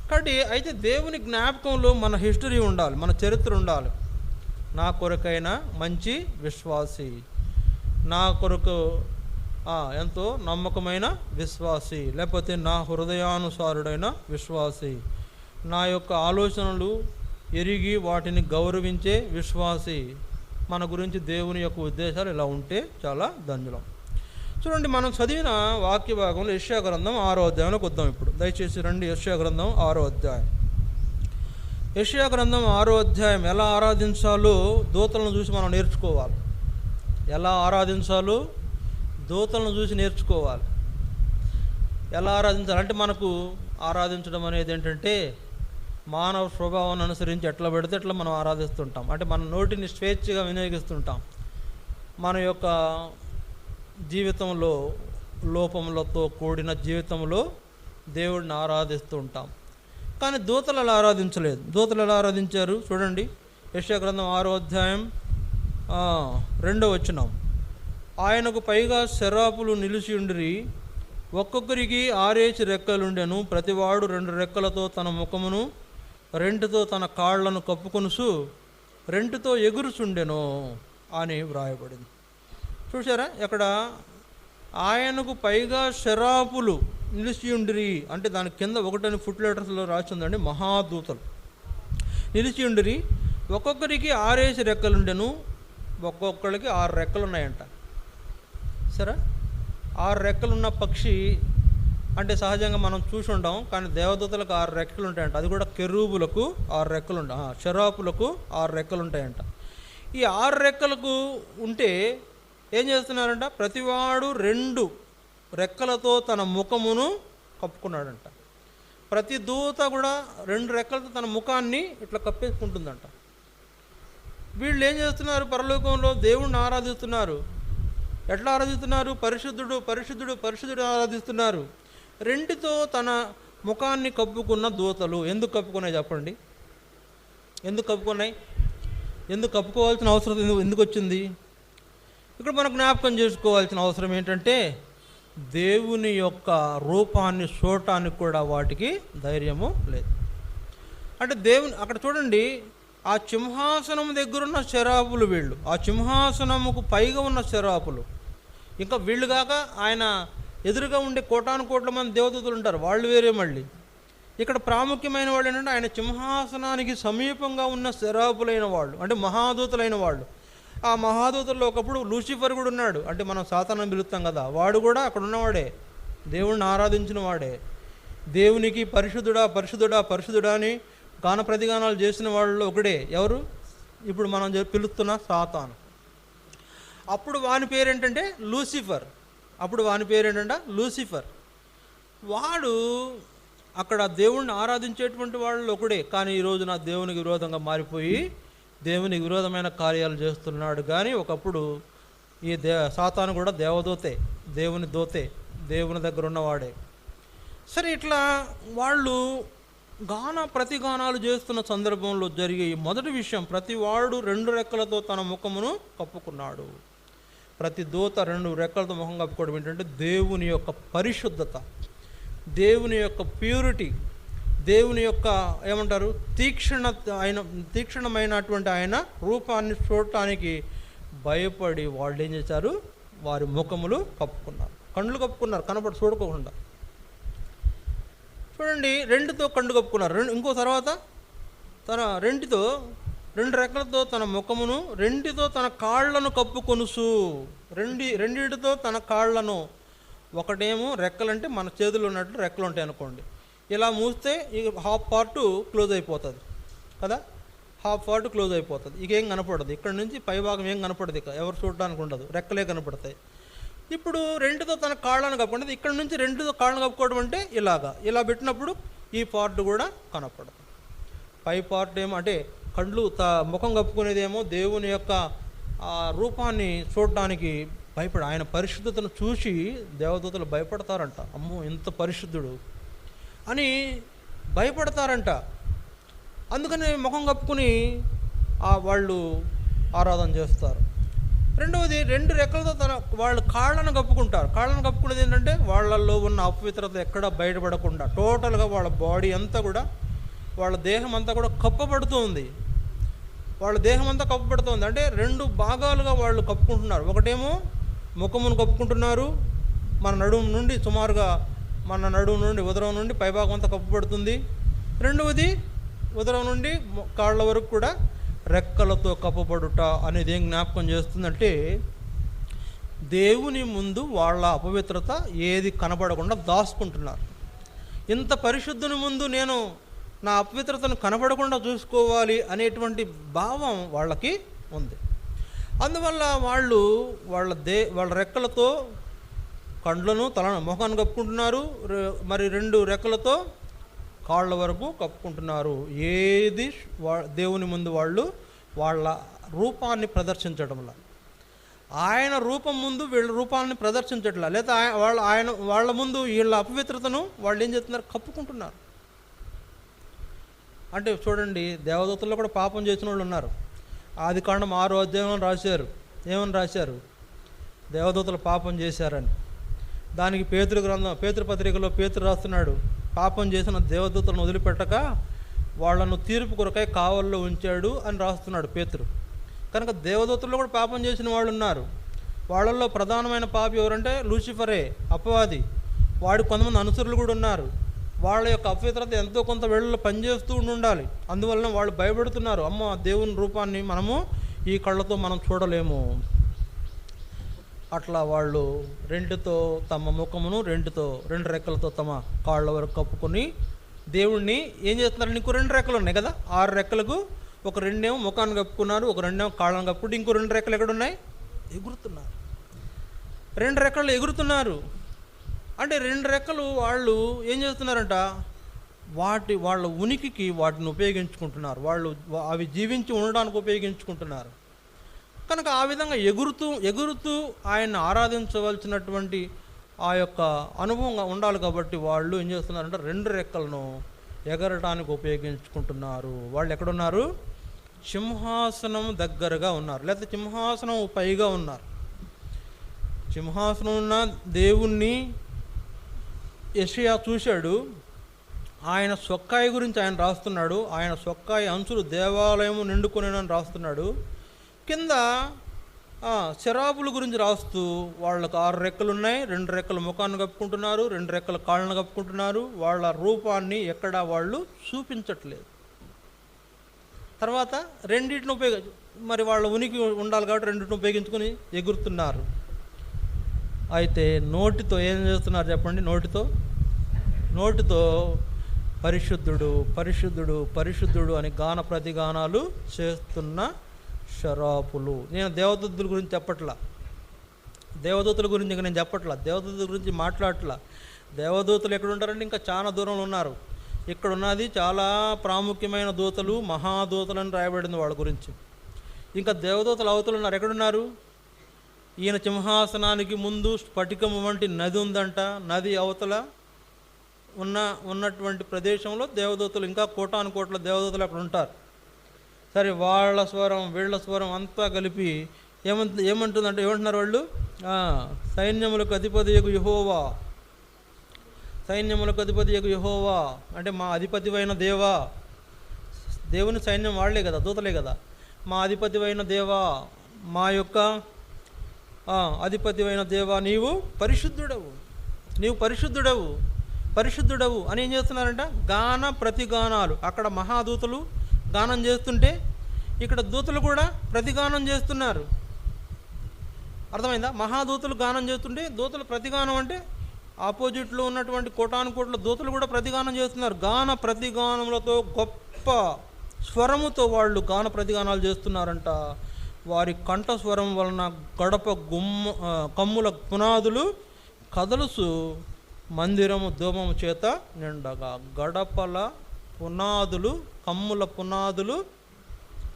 కాబట్టి అయితే దేవుని జ్ఞాపకంలో మన హిస్టరీ ఉండాలి, మన చరిత్ర ఉండాలి. నా కొరకైన మంచి విశ్వాసి, నా కొరకు ఎంతో నమ్మకమైన విశ్వాసి, లేకపోతే నా హృదయానుసారుడైన విశ్వాసి, నా యొక్క ఆలోచనలు ఎరిగి వాటిని గౌరవించే విశ్వాసి. మన గురించి దేవుని యొక్క ఉద్దేశాలు ఇలా ఉంటే చాలా ధన్యులం. చూడండి, మనం చదివిన వాక్య భాగంలో యెషయా గ్రంథం 6వ అధ్యాయంలోకి వద్దాం. ఇప్పుడు దయచేసి రండి, యెషయా గ్రంథం 6వ అధ్యాయం. యెషయా గ్రంథం 6వ అధ్యాయం ఎలా ఆరాధించాలో దూతలను చూసి మనం నేర్చుకోవాలి. ఎలా ఆరాధించాలో దూతలను చూసి నేర్చుకోవాలి. ఎలా ఆరాధించాలంటే, మనకు ఆరాధించడం అనేది ఏంటంటే మానవ స్వభావాన్ని అనుసరించి ఎట్లా పెడితే ఎట్లా మనం ఆరాధిస్తుంటాం. అంటే మన నోటిని స్వేచ్ఛగా వినియోగిస్తుంటాం. మన యొక్క జీవితంలో లోపములతో కూడిన జీవితంలో దేవుడిని ఆరాధిస్తూ ఉంటాం. కానీ దూతలు అలా ఆరాధించలేదు. దూతలు ఎలా ఆరాధించారు చూడండి. యెషయా గ్రంథం 6వ అధ్యాయం 2వ వచనం. ఆయనకు పైగా శరాపులు నిలిచి ఉండిరి, ఒక్కొక్కరికి 6 రెక్కలుండెను, ప్రతివాడు 2 రెక్కలతో తన ముఖమును, 2తో తన కాళ్లను కప్పుకొనుసు, 2తో ఎగురుచుండెను అని వ్రాయబడింది. చూసారా, ఇక్కడ ఆయనకు పైగా శరాపులు నిలిచి ఉండిరి అంటే దాని కింద 1 ఫుట్ లెటర్స్లో రాసిందండి, మహాదూతలు నిలిచి ఉండిరి. ఒక్కొక్కరికి 6 రెక్కలుండెను, ఒక్కొక్కరికి 6 రెక్కలు ఉన్నాయంట. సరే, 6 రెక్కలున్న పక్షి అంటే సహజంగా మనం చూసి ఉంటాం, కానీ దేవదూతలకు 6 రెక్కలు ఉంటాయంట. అది కూడా కెరూబులకు 6 రెక్కలు ఉంటాయి, శరాపులకు 6 రెక్కలు ఉంటాయంట. ఈ 6 రెక్కలకు ఉంటే ఏం చేస్తున్నారంట? ప్రతివాడు 2 రెక్కలతో తన ముఖమును కప్పుకున్నాడంట. ప్రతి దూత కూడా 2 రెక్కలతో తన ముఖాన్ని ఇట్లా కప్పేసుకుంటుందంట. వీళ్ళు ఏం చేస్తున్నారు? పరలోకంలో దేవుణ్ణి ఆరాధిస్తున్నారు. ఎట్లా ఆరాధిస్తున్నారు? పరిశుద్ధుడు పరిశుద్ధుడు పరిశుద్ధుడు ఆరాధిస్తున్నారు. 2తో తన ముఖాన్ని కప్పుకున్న దూతలు. ఎందుకు కప్పుకున్నాయి చెప్పండి? ఎందుకు కప్పుకున్నాయి? ఎందుకు కప్పుకోవాల్సిన అవసరం ఎందుకు వచ్చింది? ఇక్కడ మనం జ్ఞాపకం చేసుకోవాల్సిన అవసరం ఏంటంటే, దేవుని యొక్క రూపాన్ని చూడటానికి కూడా వాటికి ధైర్యము లేదు. అంటే దేవుని అక్కడ చూడండి, ఆ సింహాసనం దగ్గరున్న శరాపులు వీళ్ళు, ఆ సింహాసనముకు పైగా ఉన్న శరాపులు, ఇంకా వీళ్ళు కాక ఆయన ఎదురుగా ఉండే కోటాను కోట్ల మంది దేవదూతలు ఉంటారు, వాళ్ళు వేరే. మళ్ళీ ఇక్కడ ప్రాముఖ్యమైన వాళ్ళు ఏంటంటే, ఆయన సింహాసనానికి సమీపంగా ఉన్న శరాపులైన వాళ్ళు, అంటే మహాదూతలైన వాళ్ళు. ఆ మహాదూతల్లో ఒకప్పుడు లూసిఫర్ కూడా ఉన్నాడు, అంటే మనం సాతానని పిలుస్తాం కదా, వాడు కూడా అక్కడ ఉన్నవాడే, దేవుణ్ణి ఆరాధించిన వాడే. దేవునికి పరిశుద్ధుడా పరిశుద్ధుడా పరిశుద్ధుడా అని గాన ప్రతిగానాలు చేసిన వాళ్ళు ఒకడే. ఎవరు? ఇప్పుడు మనం పిలుస్తున్న సాతాను. అప్పుడు వాని పేరేంటంటే లూసిఫర్. లూసిఫర్. వాడు అక్కడ దేవుణ్ణి ఆరాధించేటువంటి వాళ్ళు ఒకడే, కానీ ఈరోజు నా దేవునికి విరోధంగా మారిపోయి దేవునికి విరోధమైన కార్యాలు చేస్తున్నాడు. కానీ ఒకప్పుడు ఈ సాతాను కూడా దేవదూతే, దేవుని దూతే, దేవుని దగ్గర ఉన్నవాడే. సరే, ఇట్లా వాళ్ళు ప్రతిగానాలు చేస్తున్న సందర్భంలో జరిగే ఈ మొదటి విషయం, ప్రతి వాడు 2 రెక్కలతో తన ముఖమును కప్పుకున్నాడు. ప్రతి దూత 2 రెక్కలతో ముఖం కప్పుకోవడం ఏంటంటే దేవుని యొక్క పరిశుద్ధత, దేవుని యొక్క ప్యూరిటీ, దేవుని యొక్క ఏమంటారు తీక్షణమైనటువంటి ఆయన రూపాన్ని చూడటానికి భయపడి వాళ్ళు ఏం చేశారు? వారి ముఖములు కప్పుకున్నారు, కళ్ళు కప్పుకున్నారు, చూడకోకుండా. చూడండి, 2తో కళ్ళు కప్పుకున్నారు. ఇంకో తర్వాత తన 2 రెక్కలతో తన ముఖమును, 2తో తన కాళ్లను కప్పుకొనుసు. 2 తన కాళ్లను, ఒకటేమో రెక్కలంటే మన చేతులు ఉన్నట్లు రెక్కలు ఉంటాయి అనుకోండి, ఇలా మూస్తే ఇక హాఫ్ పార్ట్ క్లోజ్ అయిపోతుంది కదా, ఇక ఏం కనపడదు, ఇక్కడ నుంచి పైభాగం ఏం కనపడదు, ఇక ఎవరు చూడడానికి ఉండదు, రెక్కలే కనపడతాయి. ఇప్పుడు 2తో తన కాళ్ళను కప్పుకుంటుంది, ఇక్కడ నుంచి 2తో కాళ్ళను కప్పుకోవడం అంటే ఇలా పెట్టినప్పుడు ఈ పార్ట్ కూడా కనపడదు. పై పార్ట్ ఏమో అంటే కళ్ళు ముఖం కప్పుకునేదేమో దేవుని యొక్క రూపాన్ని చూడడానికి భయపడి, ఆయన పరిశుద్ధతను చూసి దేవదూతలు భయపడతారంట. అమ్మో, ఇంత పరిశుద్ధుడు అని భయపడతారంట. అందుకని ముఖం కప్పుకుని వాళ్ళు ఆరాధన చేస్తారు. రెండవది, 2 రెక్కలతో వాళ్ళు కాళ్ళను కప్పుకుంటారు. కాళ్ళను కప్పుకునేది ఏంటంటే వాళ్ళల్లో ఉన్న అపవిత్రత ఎక్కడ బయటపడకుండా టోటల్గా వాళ్ళ బాడీ అంతా కూడా, వాళ్ళ దేహం అంతా కూడా కప్పబడుతుంది. అంటే 2 భాగాలుగా వాళ్ళు కప్పుకుంటున్నారు. ఒకటేమో ముఖమును కప్పుకుంటున్నారు, మన నడుము నుండి సుమారుగా ఉదరం నుండి పైభాగం అంతా కప్పబడుతుంది. రెండవది, ఉదరం నుండి కాళ్ళ వరకు కూడా రెక్కలతో కప్పబడుట అనేది ఏం జ్ఞాపకం చేస్తుందంటే, దేవుని ముందు వాళ్ళ అపవిత్రత ఏది కనబడకుండా దాచుకుంటున్నారు. ఇంత పరిశుద్ధుని ముందు నేను నా అపవిత్రతను కనబడకుండా చూసుకోవాలి అనేటువంటి భావం వాళ్ళకి ఉంది. అందువల్ల వాళ్ళు వాళ్ళ రెక్కలతో కండ్లను, ముఖాన్ని కప్పుకుంటున్నారు, మరి 2 రెక్కలతో కాళ్ళ వరకు కప్పుకుంటున్నారు. ఏది దేవుని ముందు వాళ్ళు వాళ్ళ రూపాన్ని ప్రదర్శించడంలా, ఆయన రూపం ముందు వీళ్ళ రూపాన్ని ప్రదర్శించట్లా, లేదా వాళ్ళ ముందు వీళ్ళ అపవిత్రతను వాళ్ళు ఏం చేస్తున్నారు? కప్పుకుంటున్నారు. అంటే చూడండి, దేవదూతల్లో కూడా పాపం చేసిన వాళ్ళు ఉన్నారు. ఆదికాండం 6వ అధ్యాయంలో రాశారు, ఏమని రాశారు? దేవదూతలు పాపం చేశారని. దానికి పేతురు పత్రికలో పేతురు రాస్తున్నాడు, పాపం చేసిన దేవదూతలను వదిలిపెట్టక వాళ్ళను తీర్పు కొరకై కావల్లో ఉంచాడు అని రాస్తున్నాడు పేతురు. కనుక దేవదూతల్లో కూడా పాపం చేసిన వాళ్ళు ఉన్నారు. వాళ్ళల్లో ప్రధానమైన పాపి ఎవరంటే లూసిఫరే, అపవాది. వాడు కొంతమంది అనుసరులు కూడా ఉన్నారు. వాళ్ళ యొక్క అపవిత్రత ఎంతో కొంత వేళల్లో పనిచేస్తూ ఉండాలి. అందువలన వాళ్ళు భయపడుతున్నారు, అమ్మ దేవుని రూపాన్ని మనము ఈ కళ్ళతో మనం చూడలేము. అట్లా వాళ్ళు 2తో తమ ముఖమును, 2 రెక్కలతో తమ కాళ్ళ వరకు కప్పుకొని దేవుణ్ణి ఏం చేస్తున్నారు? నీకు 2 రెక్కలు ఉన్నాయి కదా, 6 రెక్కలకు ఒక 2 ఏమో ముఖాన్ని కప్పుకున్నారు, ఒక 2 ఏమో కాళ్ళను కప్పుకుంటే ఇంకో 2 రెక్కలు ఎక్కడున్నాయి? ఎగురుతున్నారు. 2 రెక్కలు ఎగురుతున్నారు. అంటే 2 రెక్కలు వాళ్ళు ఏం చేస్తున్నారంట? వాళ్ళ ఉనికికి వాటిని ఉపయోగించుకుంటున్నారు. వాళ్ళు అవి జీవించి ఉండడానికి ఉపయోగించుకుంటున్నారు. కనుక ఆ విధంగా ఎగురుతూ ఆయన్ని ఆరాధించవలసినటువంటి ఆ యొక్క అనుభవంగా ఉండాలి. కాబట్టి వాళ్ళు ఏం చేస్తున్నారంటే 2 రెక్కలను ఎగరడానికి ఉపయోగించుకుంటున్నారు. వాళ్ళు ఎక్కడున్నారు? సింహాసనం దగ్గరగా ఉన్నారు, లేకపోతే సింహాసనం పైగా ఉన్నారు. సింహాసనం ఉన్న దేవుణ్ణి యెషయా చూశాడు. ఆయన సొక్కాయి గురించి ఆయన రాస్తున్నాడు. ఆయన సొక్కాయి అంచులు దేవాలయము నిండుకొనేనని రాస్తున్నాడు. కింద శరాపుల గురించి రాస్తూ వాళ్ళకు 6 రెక్కలు ఉన్నాయి, 2 రెక్కల ముఖాన్ని కప్పుకుంటున్నారు, 2 రెక్కల కాళ్ళను కప్పుకుంటున్నారు. వాళ్ళ రూపాన్ని ఎక్కడా వాళ్ళు చూపించట్లేదు. తర్వాత రెండింటిని మరి వాళ్ళ ఉనికి ఉండాలి కాబట్టి రెండింటిని ఉపయోగించుకొని ఎగురుతున్నారు. అయితే నోటితో ఏం చేస్తున్నారు చెప్పండి? నోటితో పరిశుద్ధుడు పరిశుద్ధుడు పరిశుద్ధుడు అని గాన ప్రతిగానాలు చేస్తున్న శరాపులు. నేను దేవదూతుల గురించి చెప్పట్లా, దేవదూతుల గురించి ఇంకా నేను చెప్పట్లా, దేవదూతుల గురించి మాట్లాడట్లా. దేవదూతలు ఎక్కడ ఉంటారంటే ఇంకా చాలా దూరంలో ఉన్నారు. ఇక్కడ ఉన్నది చాలా ప్రాముఖ్యమైన దూతలు, మహాదూతలని రాయబడింది వాళ్ళ గురించి. ఇంకా దేవదూతలు అవతలు ఉన్నారు. ఎక్కడున్నారు? ఈయన సింహాసనానికి ముందు స్ఫటికము వంటి నది ఉందంట. నది అవతల ఉన్నటువంటి ప్రదేశంలో దేవదూతలు, ఇంకా కోటాను కోట్ల దేవదూతలు అక్కడ ఉంటారు. సరే, వాళ్ళ స్వరం వీళ్ళ స్వరం అంతా కలిపి ఏమంటుందంటే ఏమంటున్నారు వాళ్ళు? సైన్యములకు అధిపతియగు యెహోవా, సైన్యములకు అధిపతియగు యెహోవా అంటే మా అధిపతివైన దేవా. దేవుని సైన్యం వాళ్లే కదా, దూతలే కదా. మా అధిపతివైన దేవా, మా యొక్క అధిపతివైన దేవా, నీవు పరిశుద్ధుడవు, నీవు పరిశుద్ధుడవు, పరిశుద్ధుడవు అని ఏం చేస్తున్నారంట? గాన ప్రతిగానాలు. అక్కడ మహాదూతలు గానం చేస్తుంటే ఇక్కడ దూతలు కూడా ప్రతిగానం చేస్తున్నారు. అర్థమైందా? మహాదూతలు గానం చేస్తుంటే దూతలు ప్రతిగానం అంటే ఆపోజిట్లో ఉన్నటువంటి కోటాను కోట్ల దూతలు కూడా ప్రతిగానం చేస్తున్నారు. గాన ప్రతిగానములతో గొప్ప స్వరముతో వాళ్ళు గాన ప్రతిగానాలు చేస్తున్నారంట. వారి కంఠస్వరం వలన గడప కమ్ముల పునాదులు కదలుసు మందిరము ధూమము చేత నిండగా. గడపల పునాదులు, కమ్ముల పునాదులు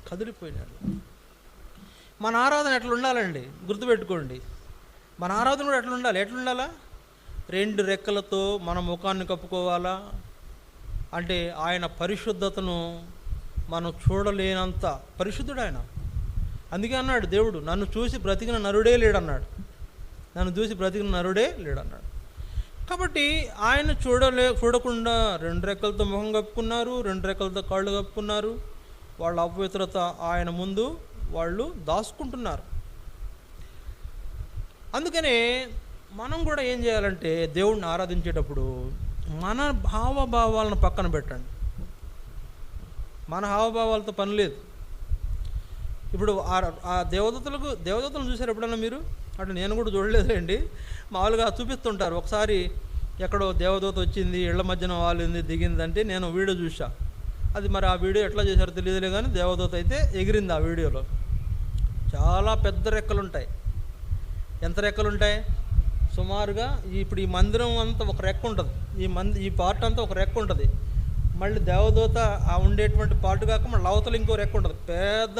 కదిలిపోయినాడు. మన ఆరాధన ఎట్లా ఉండాలండి? గుర్తుపెట్టుకోండి, మన ఆరాధన కూడా ఎట్లుండాలా? 2 రెక్కలతో మన ముఖాన్ని కప్పుకోవాలా. అంటే ఆయన పరిశుద్ధతను మనం చూడలేనంత పరిశుద్ధుడు ఆయన. అందుకే అన్నాడు దేవుడు, నన్ను చూసి బ్రతికిన నరుడే లేడన్నాడు. కాబట్టి ఆయన చూడకుండా 2 రెక్కలతో ముఖం కప్పుకున్నారు, 2 రెక్కలతో కాళ్ళు కప్పుకున్నారు. వాళ్ళ అపవిత్రత ఆయన ముందు వాళ్ళు దాచుకుంటున్నారు. అందుకనే మనం కూడా ఏం చేయాలంటే దేవుడిని ఆరాధించేటప్పుడు మన హావభావాలను పక్కన పెట్టండి. మన హావభావాలతో పని లేదు. ఇప్పుడు ఆ దేవదూతలను చూసారు ఎప్పుడన్నా మీరు? అంటే నేను కూడా చూడలేదండి, మామూలుగా చూపిస్తుంటారు. ఒకసారి ఎక్కడో దేవదూత వచ్చింది, ఇళ్ల మధ్యన వాలింది, దిగిందంటే నేను వీడియో చూసా. అది మరి ఆ వీడియో ఎట్లా చేశారో తెలియదులే, కానీ దేవదూత అయితే ఎగిరింది ఆ వీడియోలో. చాలా పెద్ద రెక్కలు ఉంటాయి. ఎంత రెక్కలు ఉంటాయి? సుమారుగా ఇప్పుడు ఈ మందిరం అంతా ఒక రెక్క ఉంటుంది, ఈ పార్ట్ అంతా ఒక రెక్క ఉంటుంది. మళ్ళీ దేవదూత ఆ ఉండేటువంటి పార్ట్ కాక మళ్ళీ అవతల ఇంకో రెక్క ఉంటుంది. పెద్ద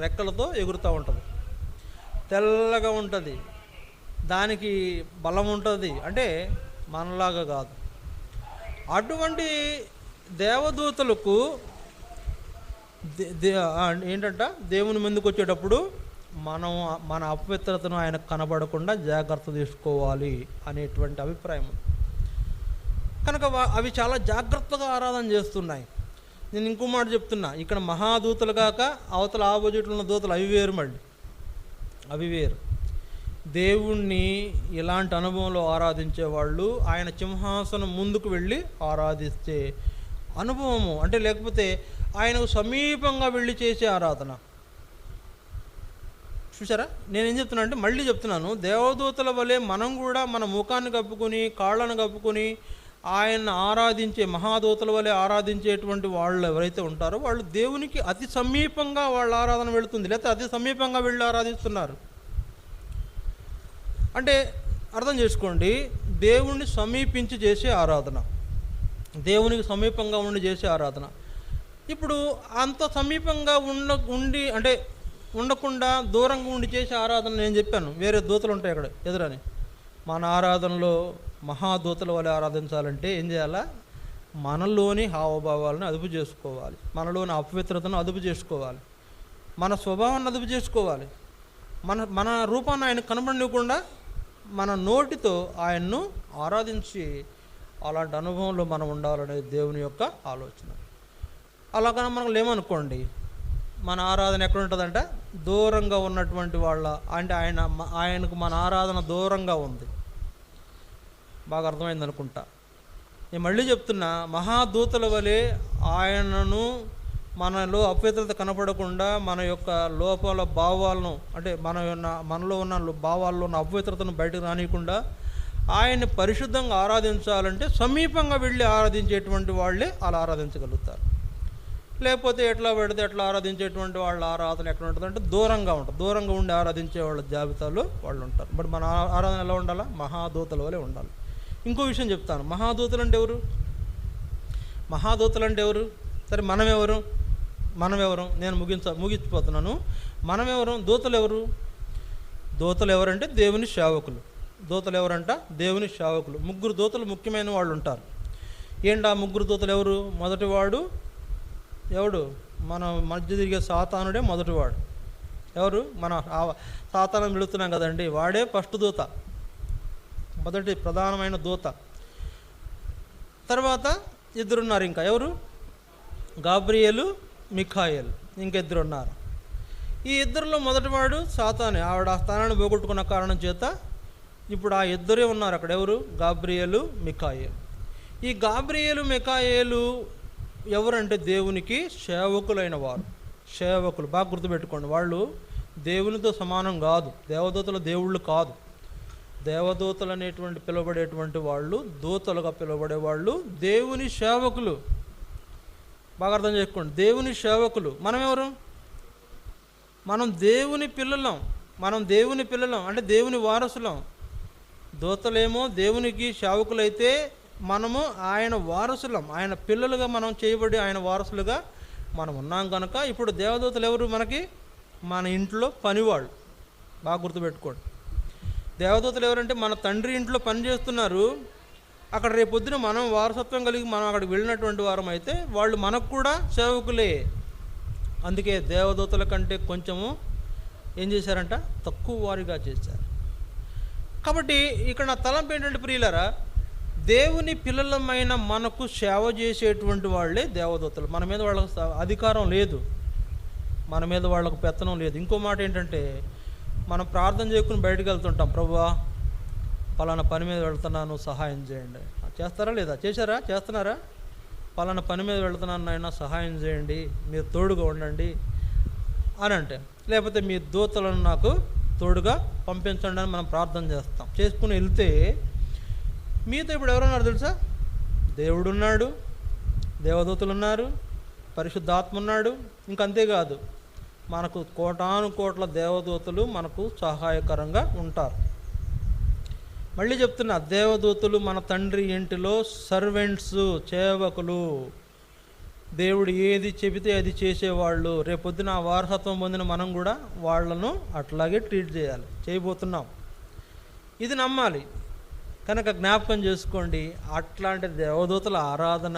రెక్కలతో ఎగురుతూ ఉంటుంది, తెల్లగా ఉంటుంది, దానికి బలం ఉంటుంది. అంటే మనలాగా కాదు. అటువంటి దేవదూతలకు ఏంటంట, దేవుని ముందుకు వచ్చేటప్పుడు మన అపవిత్రతను ఆయనకు కనబడకుండా జాగ్రత్త తీసుకోవాలి అనేటువంటి అభిప్రాయం. కనుక అవి చాలా జాగ్రత్తగా ఆరాధన చేస్తున్నాయి. నేను ఇంకో మాట చెప్తున్నా, ఇక్కడ మహాదూతలు కాక అవతల ఆపోజిట్లో ఉన్న దూతలు అవి వేరు. మళ్ళీ అవి వేరు. దేవుణ్ణి ఇలాంటి అనుభవంలో ఆరాధించే వాళ్ళు ఆయన సింహాసనం ముందుకు వెళ్ళి ఆరాధిస్తే అనుభవము అంటే, లేకపోతే ఆయనకు సమీపంగా వెళ్ళి చేసే ఆరాధన. చూసారా, నేనేం చెప్తున్నా అంటే, మళ్ళీ చెప్తున్నాను, దేవదూతల వలె మనం కూడా మన ముఖాన్ని కప్పుకొని కాళ్ళను కప్పుకొని ఆయన ఆరాధించే మహాదూతల వలె ఆరాధించేటువంటి వాళ్ళు ఎవరైతే ఉంటారో వాళ్ళు దేవునికి అతి సమీపంగా వాళ్ళ ఆరాధన వెళుతుంది, లేకపోతే అతి సమీపంగా వెళ్ళి ఆరాధిస్తున్నారు. అంటే అర్థం చేసుకోండి, దేవుణ్ణి సమీపించి చేసే ఆరాధన, దేవునికి సమీపంగా ఉండి చేసే ఆరాధన. ఇప్పుడు అంత సమీపంగా ఉండకుండా దూరంగా ఉండి చేసే ఆరాధన నేను చెప్పాను. వేరే దూతలు ఉంటాయి అక్కడ ఎదురని. మన ఆరాధనలో మహాదూతల వల్ల ఆరాధించాలంటే ఏం చేయాలా? మనలోని హావభావాలను అదుపు చేసుకోవాలి, మనలోని అపవిత్రతను అదుపు చేసుకోవాలి, మన స్వభావాన్ని అదుపు చేసుకోవాలి, మన మన రూపాన్ని ఆయన కనబడనివ్వకుండా మన నోటితో ఆయన్ను ఆరాధించి అలాంటి అనుభవంలో మనం ఉండాలనేది దేవుని యొక్క ఆలోచన. అలాగని మనం లేమనుకోండి, మన ఆరాధన ఎక్కడ ఉంటుందంటే దూరంగా ఉన్నటువంటి వాళ్ళ, అంటే ఆయనకు మన ఆరాధన దూరంగా ఉంది. బాగా అర్థమైంది అనుకుంటా. నేను మళ్ళీ చెప్తున్నా, మహాదూతల వలె ఆయనను మనలో అపవిత్రత కనపడకుండా మన యొక్క లోపల భావాలను, అంటే మనలో ఉన్న భావాల్లో ఉన్న అపవిత్రతను బయటకు రానియకుండా ఆయన్ని పరిశుద్ధంగా ఆరాధించాలంటే సమీపంగా వెళ్ళి ఆరాధించేటువంటి వాళ్ళే అలా ఆరాధించగలుగుతారు. లేకపోతే ఎట్లా పెడితే ఎట్లా ఆరాధించేటువంటి వాళ్ళ ఆరాధన ఎక్కడ ఉంటుంది అంటే దూరంగా ఉంటుంది. దూరంగా ఉండి ఆరాధించే వాళ్ళ జాబితాలో వాళ్ళు ఉంటారు. బట్ మన ఆరాధన ఎలా ఉండాలా? మహాదూతల వలె ఉండాలి. ఇంకో విషయం చెప్తాను. మహాదూతలు అంటే ఎవరు? మహాదూతలు అంటే ఎవరు? సరే, మనమెవరు? నేను ముగించిపోతున్నాను. మనమెవరు? దూతలు ఎవరు? దూతలు ఎవరంటే దేవుని సేవకులు. దూతలు ఎవరంట? దేవుని సేవకులు. ముగ్గురు దూతలు ముఖ్యమైన వాళ్ళు ఉంటారు. ఏంటి ఆ ముగ్గురు దూతలు ఎవరు? మొదటివాడు ఎవడు? మన మధ్య తిరిగే సాతానుడే మొదటివాడు. ఎవరు? మన సాతాను వెళుతున్నాం కదండి, వాడే ఫస్ట్ దూత, మొదటి ప్రధానమైన దూత. తర్వాత ఇద్దరున్నారు ఇంకా. ఎవరు? గాబ్రియేలు, మిఖాయేలు. ఇంకిద్దరు ఉన్నారు. ఈ ఇద్దరిలో మొదటివాడు సాతానే. ఆవిడ ఆ స్థానాన్ని పోగొట్టుకున్న కారణం చేత ఇప్పుడు ఆ ఇద్దరే ఉన్నారు అక్కడ. ఎవరు? గాబ్రియేలు, మిఖాయేలు. ఈ గాబ్రియేలు, మిఖాయేలు ఎవరంటే దేవునికి సేవకులైన వారు. సేవకులు. బాగా గుర్తుపెట్టుకోండి, వాళ్ళు దేవునితో సమానం కాదు, దేవదూతల దేవుళ్ళు కాదు. దేవదూతలు అనేటువంటి పిలువబడేటువంటి వాళ్ళు, దూతలుగా పిలువబడే వాళ్ళు దేవుని సేవకులు. బాగా అర్థం చేసుకోండి, దేవుని సేవకులు. మనం ఎవరు? మనం దేవుని పిల్లలం. అంటే దేవుని వారసులం. దూతలేమో దేవునికి సేవకులైతే మనము ఆయన వారసులం, ఆయన పిల్లలుగా మనం చేయబడి ఆయన వారసులుగా మనం ఉన్నాం కనుక ఇప్పుడు దేవదూతలు ఎవరు మనకి? మన ఇంట్లో పనివాళ్ళు. బాగా గుర్తుపెట్టుకోండి. దేవదూతలు ఎవరంటే మన తండ్రి ఇంట్లో పని చేస్తున్నారు. అక్కడ రేపొద్దున మనం వారసత్వం కలిగి మనం అక్కడికి వెళ్ళినటువంటి వారం అయితే వాళ్ళు మనకు కూడా సేవకులే. అందుకే దేవదూతల కంటే కొంచెము ఏం చేశారంట? తక్కువ వారిగా చేశారు. కాబట్టి ఇక్కడ నా తలంపు ఏంటంటే, ప్రియులారా, దేవుని పిల్లలమైన మనకు సేవ చేసేటువంటి వాళ్ళే దేవదూతలు. మన మీద వాళ్ళకు అధికారం లేదు, మన మీద వాళ్ళకు పెత్తనం లేదు. ఇంకో మాట ఏంటంటే, మనం ప్రార్థన చేసుకుని బయటకు వెళ్తుంటాం, ప్రభువా పలానా పని మీద వెళ్తున్నాను సహాయం చేయండి. చేస్తారా లేదా? చేస్తున్నారా? పలానా పని మీద వెళ్తున్నాను నాయన సహాయం చేయండి, మీరు తోడుగా ఉండండి అని అంటే, లేకపోతే మీ దూతలను నాకు తోడుగా పంపించండి అని మనం ప్రార్థన చేస్తాం. చేసుకుని వెళ్తే మీతో ఇప్పుడు ఎవరున్నారు తెలుసా? దేవుడు ఉన్నాడు, దేవదూతలు ఉన్నారు, పరిశుద్ధాత్మ ఉన్నాడు. ఇంకంతేకాదు, మనకు కోటాను కోట్ల దేవదూతలు మనకు సహాయకరంగా ఉంటారు. మళ్ళీ చెప్తున్నా, దేవదూతలు మన తండ్రి ఇంటిలో సర్వెంట్స్, సేవకులు. దేవుడు ఏది చెబితే అది చేసేవాళ్ళు. రేపొద్దున ఆ వారసత్వం పొందిన మనం కూడా వాళ్ళను అట్లాగే ట్రీట్ చేయబోతున్నాం. ఇది నమ్మాలి. కనుక జ్ఞాపకం చేసుకోండి, అట్లాంటి దేవదూతల ఆరాధన,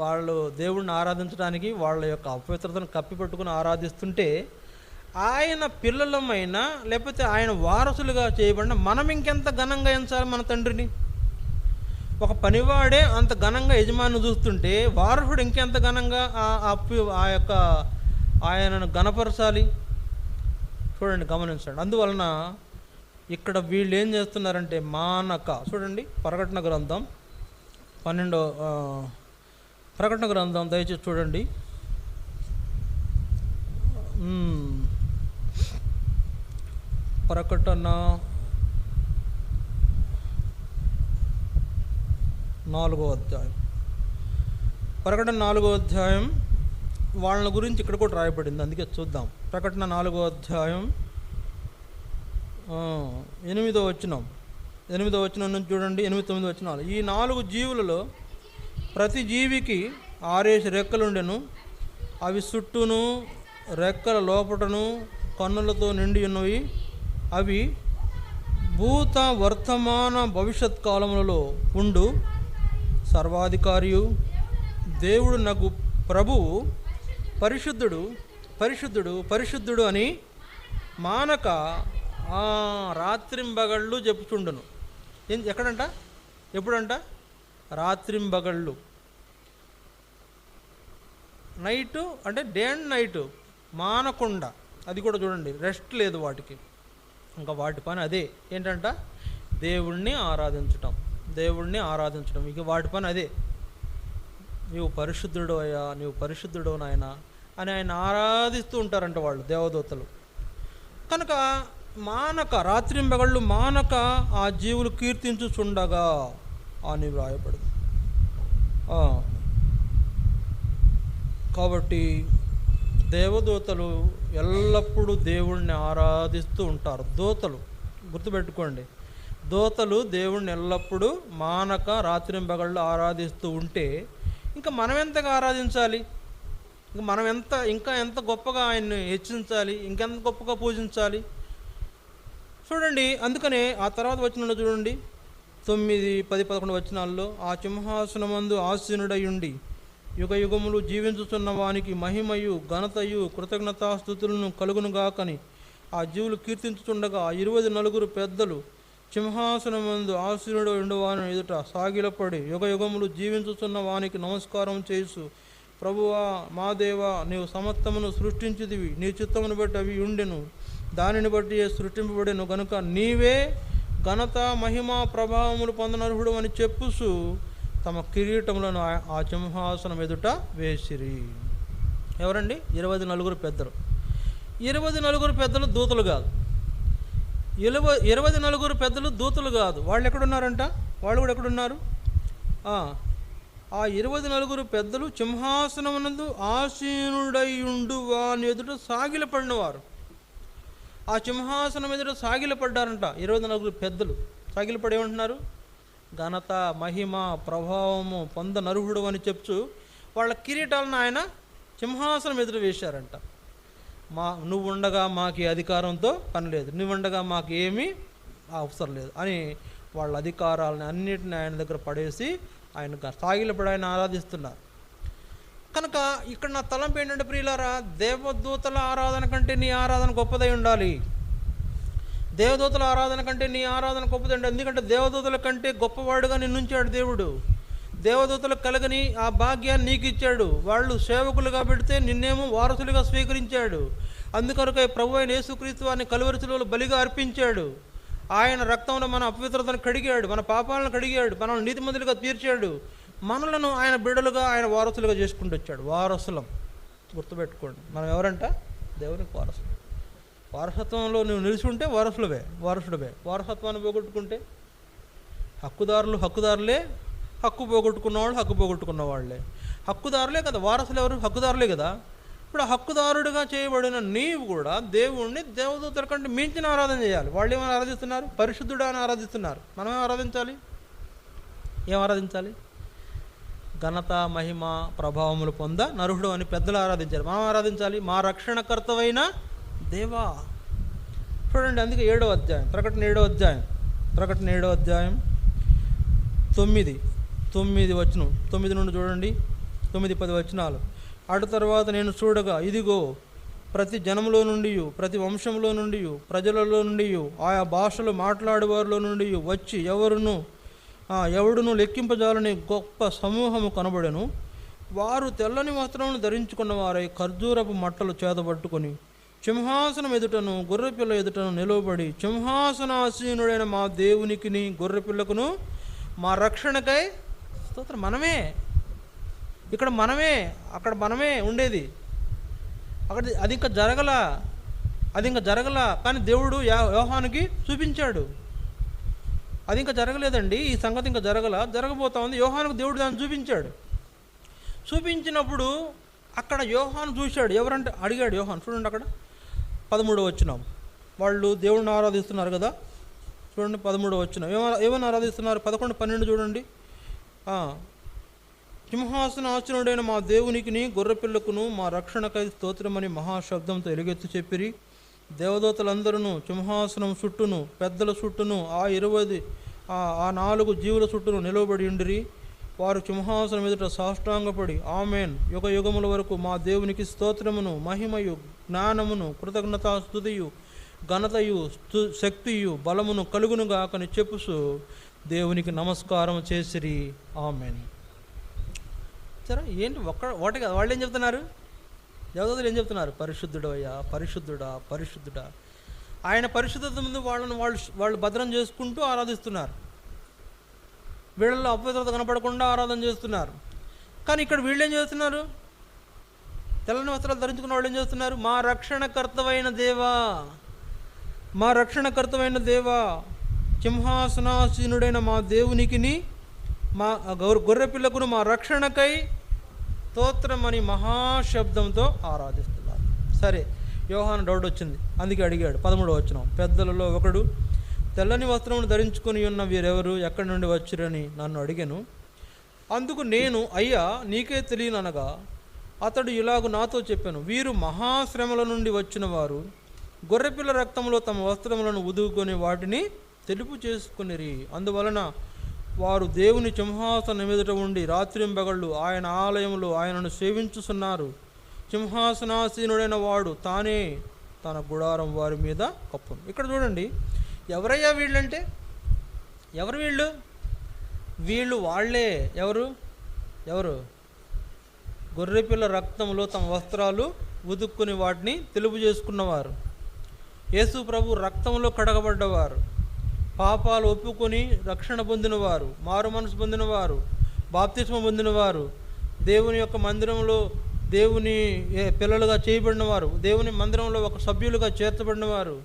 వాళ్ళు దేవుడిని ఆరాధించడానికి వాళ్ళ యొక్క అపవిత్రతను కప్పిపెట్టుకుని ఆరాధిస్తుంటే, ఆయన పిల్లలమైనా లేకపోతే ఆయన వారసులుగా చేయబడిన మనం ఇంకెంత ఘనంగా ఎంచాలి మన తండ్రిని? ఒక పనివాడే అంత ఘనంగా యజమాని చూస్తుంటే వారసుడు ఇంకెంత ఘనంగా ఆయనను ఘనపరచాలి. చూడండి, గమనించండి. అందువలన ఇక్కడ వీళ్ళు ఏం చేస్తున్నారంటే చూడండి, ప్రకటన గ్రంథం 12 గ్రంథం దయచేసి చూడండి. ప్రకటన 4వ అధ్యాయం. ప్రకటన 4వ అధ్యాయం వాళ్ళ గురించి ఇక్కడ కూడా రాయబడింది, అందుకే చూద్దాం. ప్రకటన 4వ అధ్యాయం 8వ వచనం నుంచి చూడండి. 8-9 వచనాలు. ఈ 4 జీవులలో ప్రతి జీవికి 6 రెక్కలుండెను. అవి చుట్టూను రెక్కల లోపటను కన్నులతో నిండి ఉన్నవి. అవి భూత వర్తమాన భవిష్యత్ కాలములలో ఉండు సర్వాధికారియు దేవుడు నగు ప్రభువు పరిశుద్ధుడు పరిశుద్ధుడు పరిశుద్ధుడు అని మానక రాత్రింబగళ్ళు చెప్పుచుండును. ఎక్కడంట, ఎప్పుడంట? రాత్రింబగళ్ళు. నైటు అంటే డే అండ్ నైటు మానకుండా. అది కూడా చూడండి, రెస్ట్ లేదు వాటికి. ఇంకా వాటి పని అదే ఏంటంట, దేవుణ్ణి ఆరాధించటం, దేవుణ్ణి ఆరాధించడం. ఇక వాటి పని అదే. నీవు పరిశుద్ధుడు అయ్యా, నీవు పరిశుద్ధుడు నాయన అని ఆయన ఆరాధిస్తూ ఉంటారంట వాళ్ళు దేవదూతలు. కనుక మానక రాత్రింబగళ్ళు మానక ఆ జీవులు కీర్తించుచుండగా అని వ్రాయబడింది. కాబట్టి దేవదూతలు ఎల్లప్పుడూ దేవుణ్ణి ఆరాధిస్తూ ఉంటారు. దూతలు గుర్తుపెట్టుకోండి, దూతలు దేవుణ్ణి ఎల్లప్పుడూ మానక రాత్రింబగళ్ళు ఆరాధిస్తూ ఉంటే ఇంకా మనం ఎంతగా ఆరాధించాలి, మనం ఇంకా ఎంత గొప్పగా ఆయన్ని హెచ్చించాలి, ఇంకెంత గొప్పగా పూజించాలి చూడండి. అందుకనే ఆ తర్వాత వచనంలో చూడండి, 9, 10, 11 వచనాల్లో, ఆ సింహాసనమందు ఆసీనుడయుండి యుగ యుగములు జీవించుచున్న వానికి మహిమయు ఘనతయు కృతజ్ఞతాస్తుతులను కలుగునుగాకని ఆ జీవులు కీర్తించుచుండగా 24 పెద్దలు సింహాసనమందు ఆసీనుడు ఉండువాని ఎదుట సాగిలపడి యుగ యుగములు జీవించుచున్న వానికి నమస్కారం చేసు, ప్రభువా మా దేవా, నీవు సమస్తమును సృష్టించిదివి, నీ చిత్తమును బట్టి అవి ఉండెను, దానిని బట్టి సృష్టింపబడెను గనుక నీవే ఘనత మహిమ ప్రభావములు పొందనర్హుడు అని చెప్పుసు తమ కిరీటములను ఆ సింహాసనం ఎదుట వేసిరి. ఎవరండి? 24 పెద్దలు. 24 పెద్దలు దూతలు కాదు. 24 పెద్దలు దూతలు కాదు. వాళ్ళు ఎక్కడున్నారంట? వాళ్ళు కూడా ఎక్కడున్నారు? ఆ 24 పెద్దలు సింహాసనమునందు ఆసీనుడయుండు వాని ఎదుట సాగిలపడినవారు. ఆ సింహాసనం ఎదుట సాగిలపడ్డారంట 24 పెద్దలు. సాగిలపడి ఏమంటున్నారు? ఘనత మహిమ ప్రభావము పొందనర్హుడు అని చెప్తూ వాళ్ళ కిరీటాలను ఆయన సింహాసనం ఎదుట వేశారంట. నువ్వు ఉండగా మాకు అధికారంతో పని లేదు, నువ్వు ఉండగా మాకు ఏమీ అవసరం లేదు అని వాళ్ళ అధికారాలను అన్నిటిని ఆయన దగ్గర పడేసి ఆయన సాగిలపడి ఆయన ఆరాధిస్తున్నారు. కనుక ఇక్కడ నా తలంపు ఏంటంటే ప్రియులారా, దేవదూతల ఆరాధన కంటే నీ ఆరాధన గొప్పదై ఉండాలి. దేవదూతల ఆరాధన కంటే నీ ఆరాధన గొప్పది. ఎందుకంటే దేవదూతల కంటే గొప్పవాడుగా నిన్నుంచాడు దేవుడు. దేవదూతలకు కలగని ఆ భాగ్యాన్ని నీకు ఇచ్చాడు. వాళ్ళు సేవకులుగా పెడితే నిన్నేమో వారసులుగా స్వీకరించాడు. అందుకొరకై ప్రభు అయిన యేసుక్రీస్తు వారిని కలువరి శిలువలో బలిగా అర్పించాడు. ఆయన రక్తంలో మన అపవిత్రతను కడిగాడు, మన పాపాలను కడిగాడు, మనల్ని నీతిమంతులుగా తీర్చాడు. మనలను ఆయన బిడ్డలుగా ఆయన వారసులుగా చేసుకుంటూ వచ్చాడు. వారసులం గుర్తుపెట్టుకోండి. మనం ఎవరంట? దేవునికి వారసులు. వారసత్వంలో నువ్వు నిలిచి ఉంటే వారసుడువే. వారసత్వాన్ని పోగొట్టుకుంటే హక్కుదారులే. హక్కు పోగొట్టుకున్నవాళ్ళు హక్కు పోగొట్టుకున్న వాళ్ళే హక్కుదారులే కదా. వారసులు ఎవరు? హక్కుదారులే కదా. ఇప్పుడు హక్కుదారుడిగా చేయబడిన నీవు కూడా దేవుణ్ణి దేవదూతల కంటే మించిన ఆరాధన చేయాలి. వాళ్ళు ఏమైనా ఆరాధిస్తున్నారు? పరిశుద్ధుడు అని ఆరాధిస్తున్నారు. మనం ఆరాధించాలి. ఏం ఆరాధించాలి? ఘనత మహిమ ప్రభావములు పొంద నరుహుడు అని పెద్దలు ఆరాధించారు. మనం ఆరాధించాలి మా రక్షణకర్తవైన దేవా. చూడండి, అందుకే 7వ అధ్యాయం ప్రకటన 7వ అధ్యాయం 9 వచనం 9 నుండి చూడండి. 9, 10 వచనాలు. అటు తర్వాత నేను చూడగా ఇదిగో ప్రతి జనములో నుండి, ప్రతి వంశంలో నుండి, ప్రజలలో నుండి, ఆయా భాషలు మాట్లాడేవారిలో నుండి వచ్చి ఎవడును లెక్కింపజాలని గొప్ప సమూహము కనబడెను. వారు తెల్లని వస్త్రములను ధరించుకున్న వారై ఖర్జూరపు మట్టలు చేతబట్టుకొని సింహాసనం ఎదుటను గొర్రెపిల్ల ఎదుటను నిలవబడి సింహాసనాసీనుడైన మా దేవునికిని గొర్రెపిల్లకును మా రక్షణకై స్తోత్రం. మనమే ఇక్కడ, అక్కడ మనమే ఉండేది. అది ఇంకా జరగల కానీ దేవుడు యోహానుకి చూపించాడు. అది ఇంకా జరగలేదండి, ఈ సంగతి ఇంకా జరగబోతా ఉంది. యోహానుకు దేవుడు దాన్ని చూపించాడు. చూపించినప్పుడు అక్కడ యోహాను చూశాడు. ఎవరంటే అడిగాడు యోహాను. చూడండి అక్కడ 13వ వచనం. వాళ్ళు దేవుడిని ఆరాధిస్తున్నారు కదా. చూడండి 13వ వచనం. ఏమని ఆరాధిస్తున్నారు? 11, 12 చూడండి. సింహాసనాసనుడైన మా దేవునికిని గొర్రెపిల్లకును మా రక్షణకై స్తోత్రమని మహాశబ్దంతో ఎలుగెత్తి చెప్పిరి. దేవదూతలందరూ సింహాసనం చుట్టూను పెద్దల చుట్టూను ఆ 4 జీవుల చుట్టూను నిలవబడి ఉండిరి. వారు సింహాసనం ఎదుట సాష్టాంగపడి ఆమేన్, యుగ యుగముల వరకు మా దేవునికి స్తోత్రమును, మహిమయు, జ్ఞానమును, కృతజ్ఞతాస్తుతియు, ఘనతయు, శక్తియు, బలమును కలుగునుగాకని చెప్పుసు దేవునికి నమస్కారం చేసిరి. ఆమేన్. సరే, ఏంటి ఒకటి కదా, వాళ్ళు ఏం చెప్తున్నారు? దేవదూతలు ఏం చెప్తున్నారు? పరిశుద్ధుడు అయ్యా, పరిశుద్ధుడా, పరిశుద్ధుడా. ఆయన పరిశుద్ధత ముందు వాళ్ళు భద్రం చేసుకుంటూ ఆరాధిస్తున్నారు. వీళ్ళల్లో అపవిత్రత కనపడకుండా ఆరాధన చేస్తున్నారు. కానీ ఇక్కడ వీళ్ళు ఏం చేస్తున్నారు? తెల్లని వస్త్రాలు ధరించుకున్న వాళ్ళు ఏం చేస్తున్నారు? మా రక్షణకర్తవైన దేవా, మా రక్షణకర్తవైన దేవా, సింహాసనాసీనుడైన మా దేవునికిని, మా గొర్రెపిల్లకును మా రక్షణకై స్తోత్రమని మహాశబ్దంతో ఆరాధిస్తున్నారు. సరే, యోహాను డౌట్ వచ్చింది, అందుకే అడిగాడు. 13వ వచనం, పెద్దలలో ఒకడు తెల్లని వస్త్రమును ధరించుకొని ఉన్న వీరెవరు, ఎక్కడి నుండి వచ్చిరని నన్ను అడిగాను. అందుకు నేను, అయ్యా నీకే తెలియననగా అతడు ఇలాగు నాతో చెప్పాను, వీరు మహాశ్రమల నుండి వచ్చిన వారు, గొర్రెపిల్ల రక్తంలో తమ వస్త్రములను ఉదువుకొని వాటిని తెలుపు చేసుకునిరి. అందువలన వారు దేవుని సింహాసనం ఎదుట ఉండి రాత్రింబగళ్ళు ఆయన ఆలయంలో ఆయనను సేవించుతున్నారు. సింహాసనాసీనుడైన వాడు తానే తన గుడారం వారి మీద కప్పును. ఇక్కడ చూడండి, ఎవరయ్యా వీళ్ళంటే? ఎవరు వీళ్ళు? వీళ్ళు వాళ్ళే. ఎవరు? గొర్రెపిల్ల రక్తంలో తమ వస్త్రాలు ఉదుక్కుని వాటిని తెలుపు చేసుకున్నవారు, యేసు ప్రభు రక్తంలో కడగబడ్డవారు, పాపాలు ఒప్పుకొని రక్షణ పొందినవారు, మారు మనసు పొందినవారు, బాప్తిస్మ పొందినవారు, దేవుని యొక్క మందిరంలో దేవుని పిల్లలుగా చేయబడినవారు, దేవుని మందిరంలో ఒక సభ్యులుగా చేర్చబడినవారు.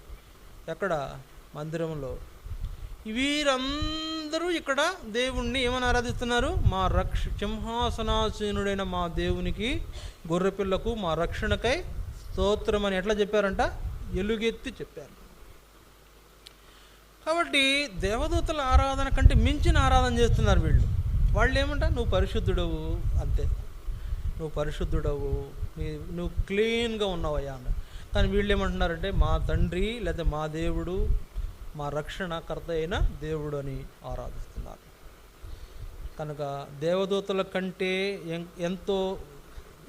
ఎక్కడ? మందిరంలో. వీరందరూ ఇక్కడ దేవుణ్ణి ఏమని ఆరాధిస్తున్నారు? మా సింహాసనాసీనుడైన మా దేవునికి, గొర్రెపిల్లకు, మా రక్షణకై స్తోత్రం అని ఎట్లా చెప్పారంట? ఎలుగెత్తి చెప్పారు. కాబట్టి దేవదూతల ఆరాధన కంటే మించిన ఆరాధన చేస్తున్నారు వీళ్ళు. వాళ్ళు ఏమంట? నువ్వు పరిశుద్ధుడవు, అంతే, నువ్వు పరిశుద్ధుడవు, నువ్వు క్లీన్గా ఉన్నావయ్యా అన్న. కానీ వీళ్ళు ఏమంటున్నారంటే మా తండ్రి లేదా మా దేవుడు, మా రక్షణకర్త అయిన దేవుడు అని ఆరాధిస్తున్నారు. కనుక దేవదూతల కంటే ఎంతో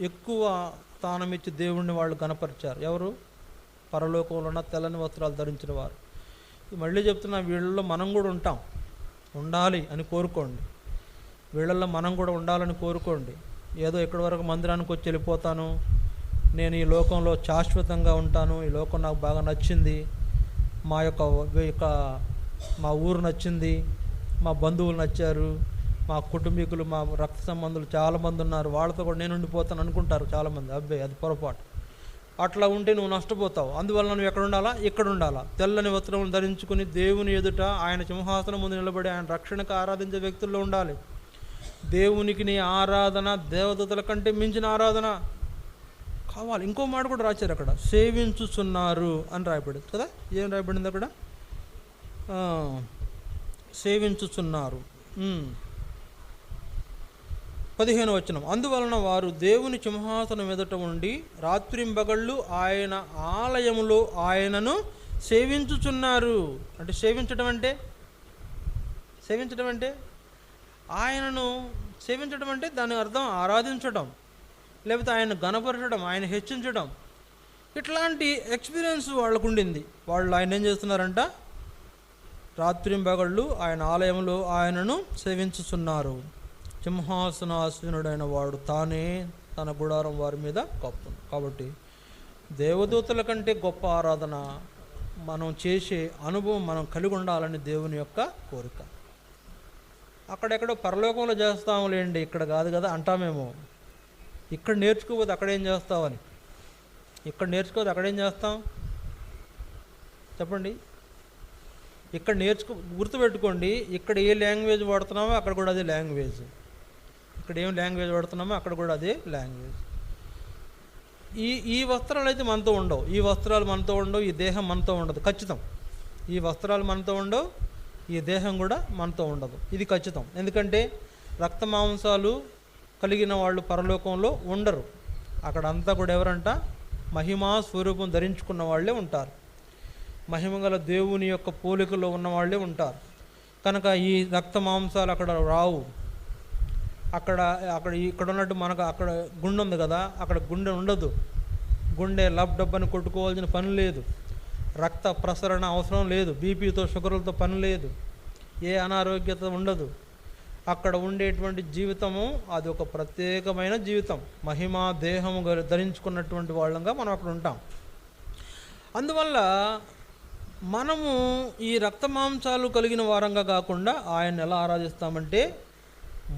ఎక్కువ స్థానం ఇచ్చి దేవుణ్ణి వాళ్ళు కనపరిచారు. ఎవరు? పరలోకంలో ఉన్న తెల్లని వస్త్రాలు ధరించిన వారు. మళ్ళీ చెప్తున్నా, వీళ్ళల్లో మనం కూడా ఉండాలి అని కోరుకోండి. వీళ్ళల్లో మనం కూడా ఉండాలని కోరుకోండి. ఏదో ఇక్కడి వరకు మందిరానికి వచ్చి వెళ్ళిపోతాను, నేను ఈ లోకంలో శాశ్వతంగా ఉంటాను, ఈ లోకం నాకు బాగా నచ్చింది, మా ఊరు నచ్చింది, మా బంధువులు నచ్చారు, మా కుటుంబీకులు, మా రక్త సంబంధులు చాలామంది ఉన్నారు, వాళ్ళతో కూడా నేను ఉండిపోతాను అనుకుంటారు చాలామంది. అబ్బాయి, అది పొరపాటు. అట్లా ఉంటే నువ్వు నష్టపోతావు. అందువల్ల నువ్వు ఎక్కడ ఉండాలా? ఇక్కడ ఉండాలా. తెల్లని వస్త్రములు ధరించుకుని దేవుని ఎదుట ఆయన సింహాసనం ముందు నిలబడి ఆయన రక్షణకు ఆరాధించే వ్యక్తుల్లో ఉండాలి. దేవునికి నీ ఆరాధన దేవదూతల కంటే మించిన ఆరాధన కావాలి. ఇంకో మాట కూడా రాశారు అక్కడ, సేవించుచున్నారు అని రాయబడింది కదా. ఏం రాయబడింది అక్కడ? సేవించుచున్నారు. 15వ వచనం, అందువలన వారు దేవుని సింహాసనం ఎదుట ఉండి రాత్రింబగళ్ళు ఆయన ఆలయములో ఆయనను సేవించుచున్నారు. అంటే సేవించడం అంటే ఆయనను సేవించడం అంటే దాని అర్థం ఆరాధించడం, లేకపోతే ఆయన ఘనపరచడం, ఆయన హెచ్చించడం. ఇట్లాంటి ఎక్స్పీరియన్స్ వాళ్ళకు ఉండింది. వాళ్ళు ఆయన ఏం చేస్తున్నారంట? రాత్రింబగళ్ళు ఆయన ఆలయంలో ఆయనను సేవించుచున్నారు. సింహాసనాసీనుడైన వాడు తానే తన గుడారం వారి మీద కప్పును. కాబట్టి దేవదూతల కంటే గొప్ప ఆరాధన మనం చేసే అనుభవం మనం కలిగి ఉండాలని దేవుని యొక్క కోరిక. అక్కడెక్కడో పరలోకంలో చేస్తాములేండి, ఇక్కడ కాదు కదా అంటామేమో. ఇక్కడ నేర్చుకోకపోతే అక్కడేం చేస్తామని. ఇక్కడ నేర్చుకోకపోతే అక్కడేం చేస్తాం చెప్పండి? ఇక్కడ గుర్తుపెట్టుకోండి, ఇక్కడ ఏ లాంగ్వేజ్ వాడుతున్నామో అక్కడ కూడా అదే లాంగ్వేజ్. ఇక్కడ ఏం లాంగ్వేజ్ వాడుతున్నామో అక్కడ కూడా అదే లాంగ్వేజ్. ఈ వస్త్రాలు అయితే మనతో ఉండవు, ఈ వస్త్రాలు మనతో ఉండవు, ఈ దేహం మనతో ఉండదు, ఖచ్చితం. ఈ వస్త్రాలు మనతో ఉండవు, ఈ దేహం కూడా మనతో ఉండదు, ఇది ఖచ్చితం. ఎందుకంటే రక్త మాంసాలు కలిగిన వాళ్ళు పరలోకంలో ఉండరు. అక్కడంతా కూడా ఎవరంట? మహిమా స్వరూపం ధరించుకున్న వాళ్ళే ఉంటారు, మహిమగల దేవుని యొక్క పోలికలో ఉన్న వాళ్ళే ఉంటారు. కనుక ఈ రక్త మాంసాలు అక్కడ రావు. ఇక్కడ ఉన్నట్టు మనకు అక్కడ గుండె ఉంది కదా, అక్కడ గుండె ఉండదు. గుండె లబ్ డబ్బని కొట్టుకోవాల్సిన పని లేదు, రక్త ప్రసరణ అవసరం లేదు, బీపీతో షుగర్లతో పని లేదు, ఏ అనారోగ్యత ఉండదు. అక్కడ ఉండేటువంటి జీవితము అది ఒక ప్రత్యేకమైన జీవితం. మహిమా దేహము ధరించుకున్నటువంటి వాళ్ళంగా మనం అక్కడ ఉంటాం. అందువల్ల మనము ఈ రక్త మాంసాలు కలిగిన వారంగా కాకుండా ఆయన ఎలా ఆరాధిస్తామంటే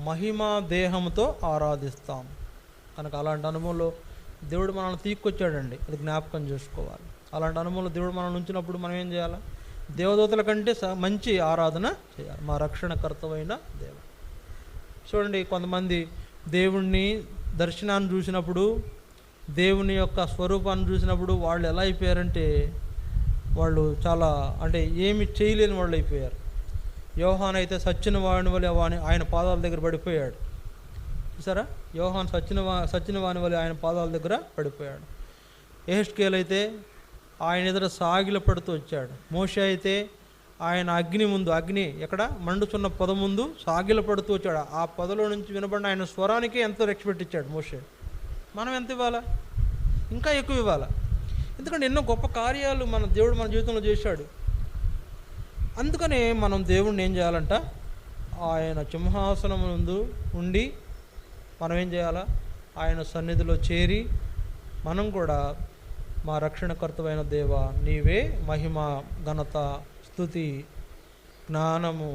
మహిమా దేహంతో ఆరాధిస్తాం. కనుక అలాంటి అనుభవంలో దేవుడు మనల్ని తీసుకొచ్చాడండి, అది జ్ఞాపకం చేసుకోవాలి. అలాంటి అనుభవంలో దేవుడు మనల్ని ఉంచినప్పుడు మనం ఏం చేయాలి? దేవదూతల కంటే మంచి ఆరాధన చేయాలి, మా రక్షణకర్తవైన దేవ. చూడండి, కొంతమంది దేవుణ్ణి దర్శనాన్ని చూసినప్పుడు, దేవుని యొక్క స్వరూపాన్ని చూసినప్పుడు వాళ్ళు ఎలా అయిపోయారంటే వాళ్ళు చాలా ఏమి చేయలేని వాళ్ళు అయిపోయారు. యోహాన్ అయితే సచ్చిన వాని వలె ఆయన పాదాల దగ్గర పడిపోయాడు. చూసారా, యోహాన్ సచ్చిన వాని వలె ఆయన పాదాల దగ్గర పడిపోయాడు. యెహెజ్కేలు అయితే ఆయన ఎదుట సాగిల పడుతూ వచ్చాడు. మోషే అయితే ఆయన అగ్ని ఎక్కడ మండుచున్న పొద ముందు సాగిల పడుతూ వచ్చాడు. ఆ పొదలో నుంచి వినబడిన ఆయన స్వరానికి ఎంతో రెస్పెక్ట్ ఇచ్చాడు మోషే. మనం ఎంత ఇవ్వాలా? ఇంకా ఎక్కువ ఇవ్వాలా? ఎందుకంటే ఎన్నో గొప్ప కార్యాలు దేవుడు మన జీవితంలో చేశాడు. అందుకనే మనం దేవుడిని ఏం చేయాలంట? ఆయన సింహాసనం ముందు ఉండి మనం ఏం చేయాలా? ఆయన సన్నిధిలో చేరి మనం కూడా మా రక్షణకర్తవైన దేవ, నీవే మహిమ, ఘనత, స్తుతి, జ్ఞానము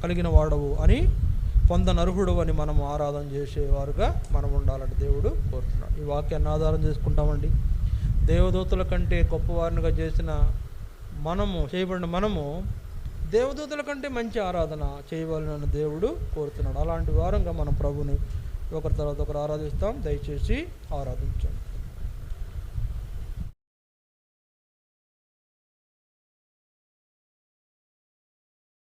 కలిగిన వాడవు అని పొందనర్హుడు అని మనం ఆరాధన చేసేవారుగా మనం ఉండాలని దేవుడు కోరుతున్నాడు. ఈ వాక్యాన్ని ఆధారం చేసుకుంటామండి. దేవదూతల కంటే గొప్పవారినిగా చేయబడిన మనము దేవదూతల కంటే మంచి ఆరాధన చేయవాలని దేవుడు కోరుతున్నాడు. అలాంటి వారంగా మనం ప్రభుని ఒకరి తర్వాత ఒకరు ఆరాధిస్తాం. దయచేసి ఆరాధించండి.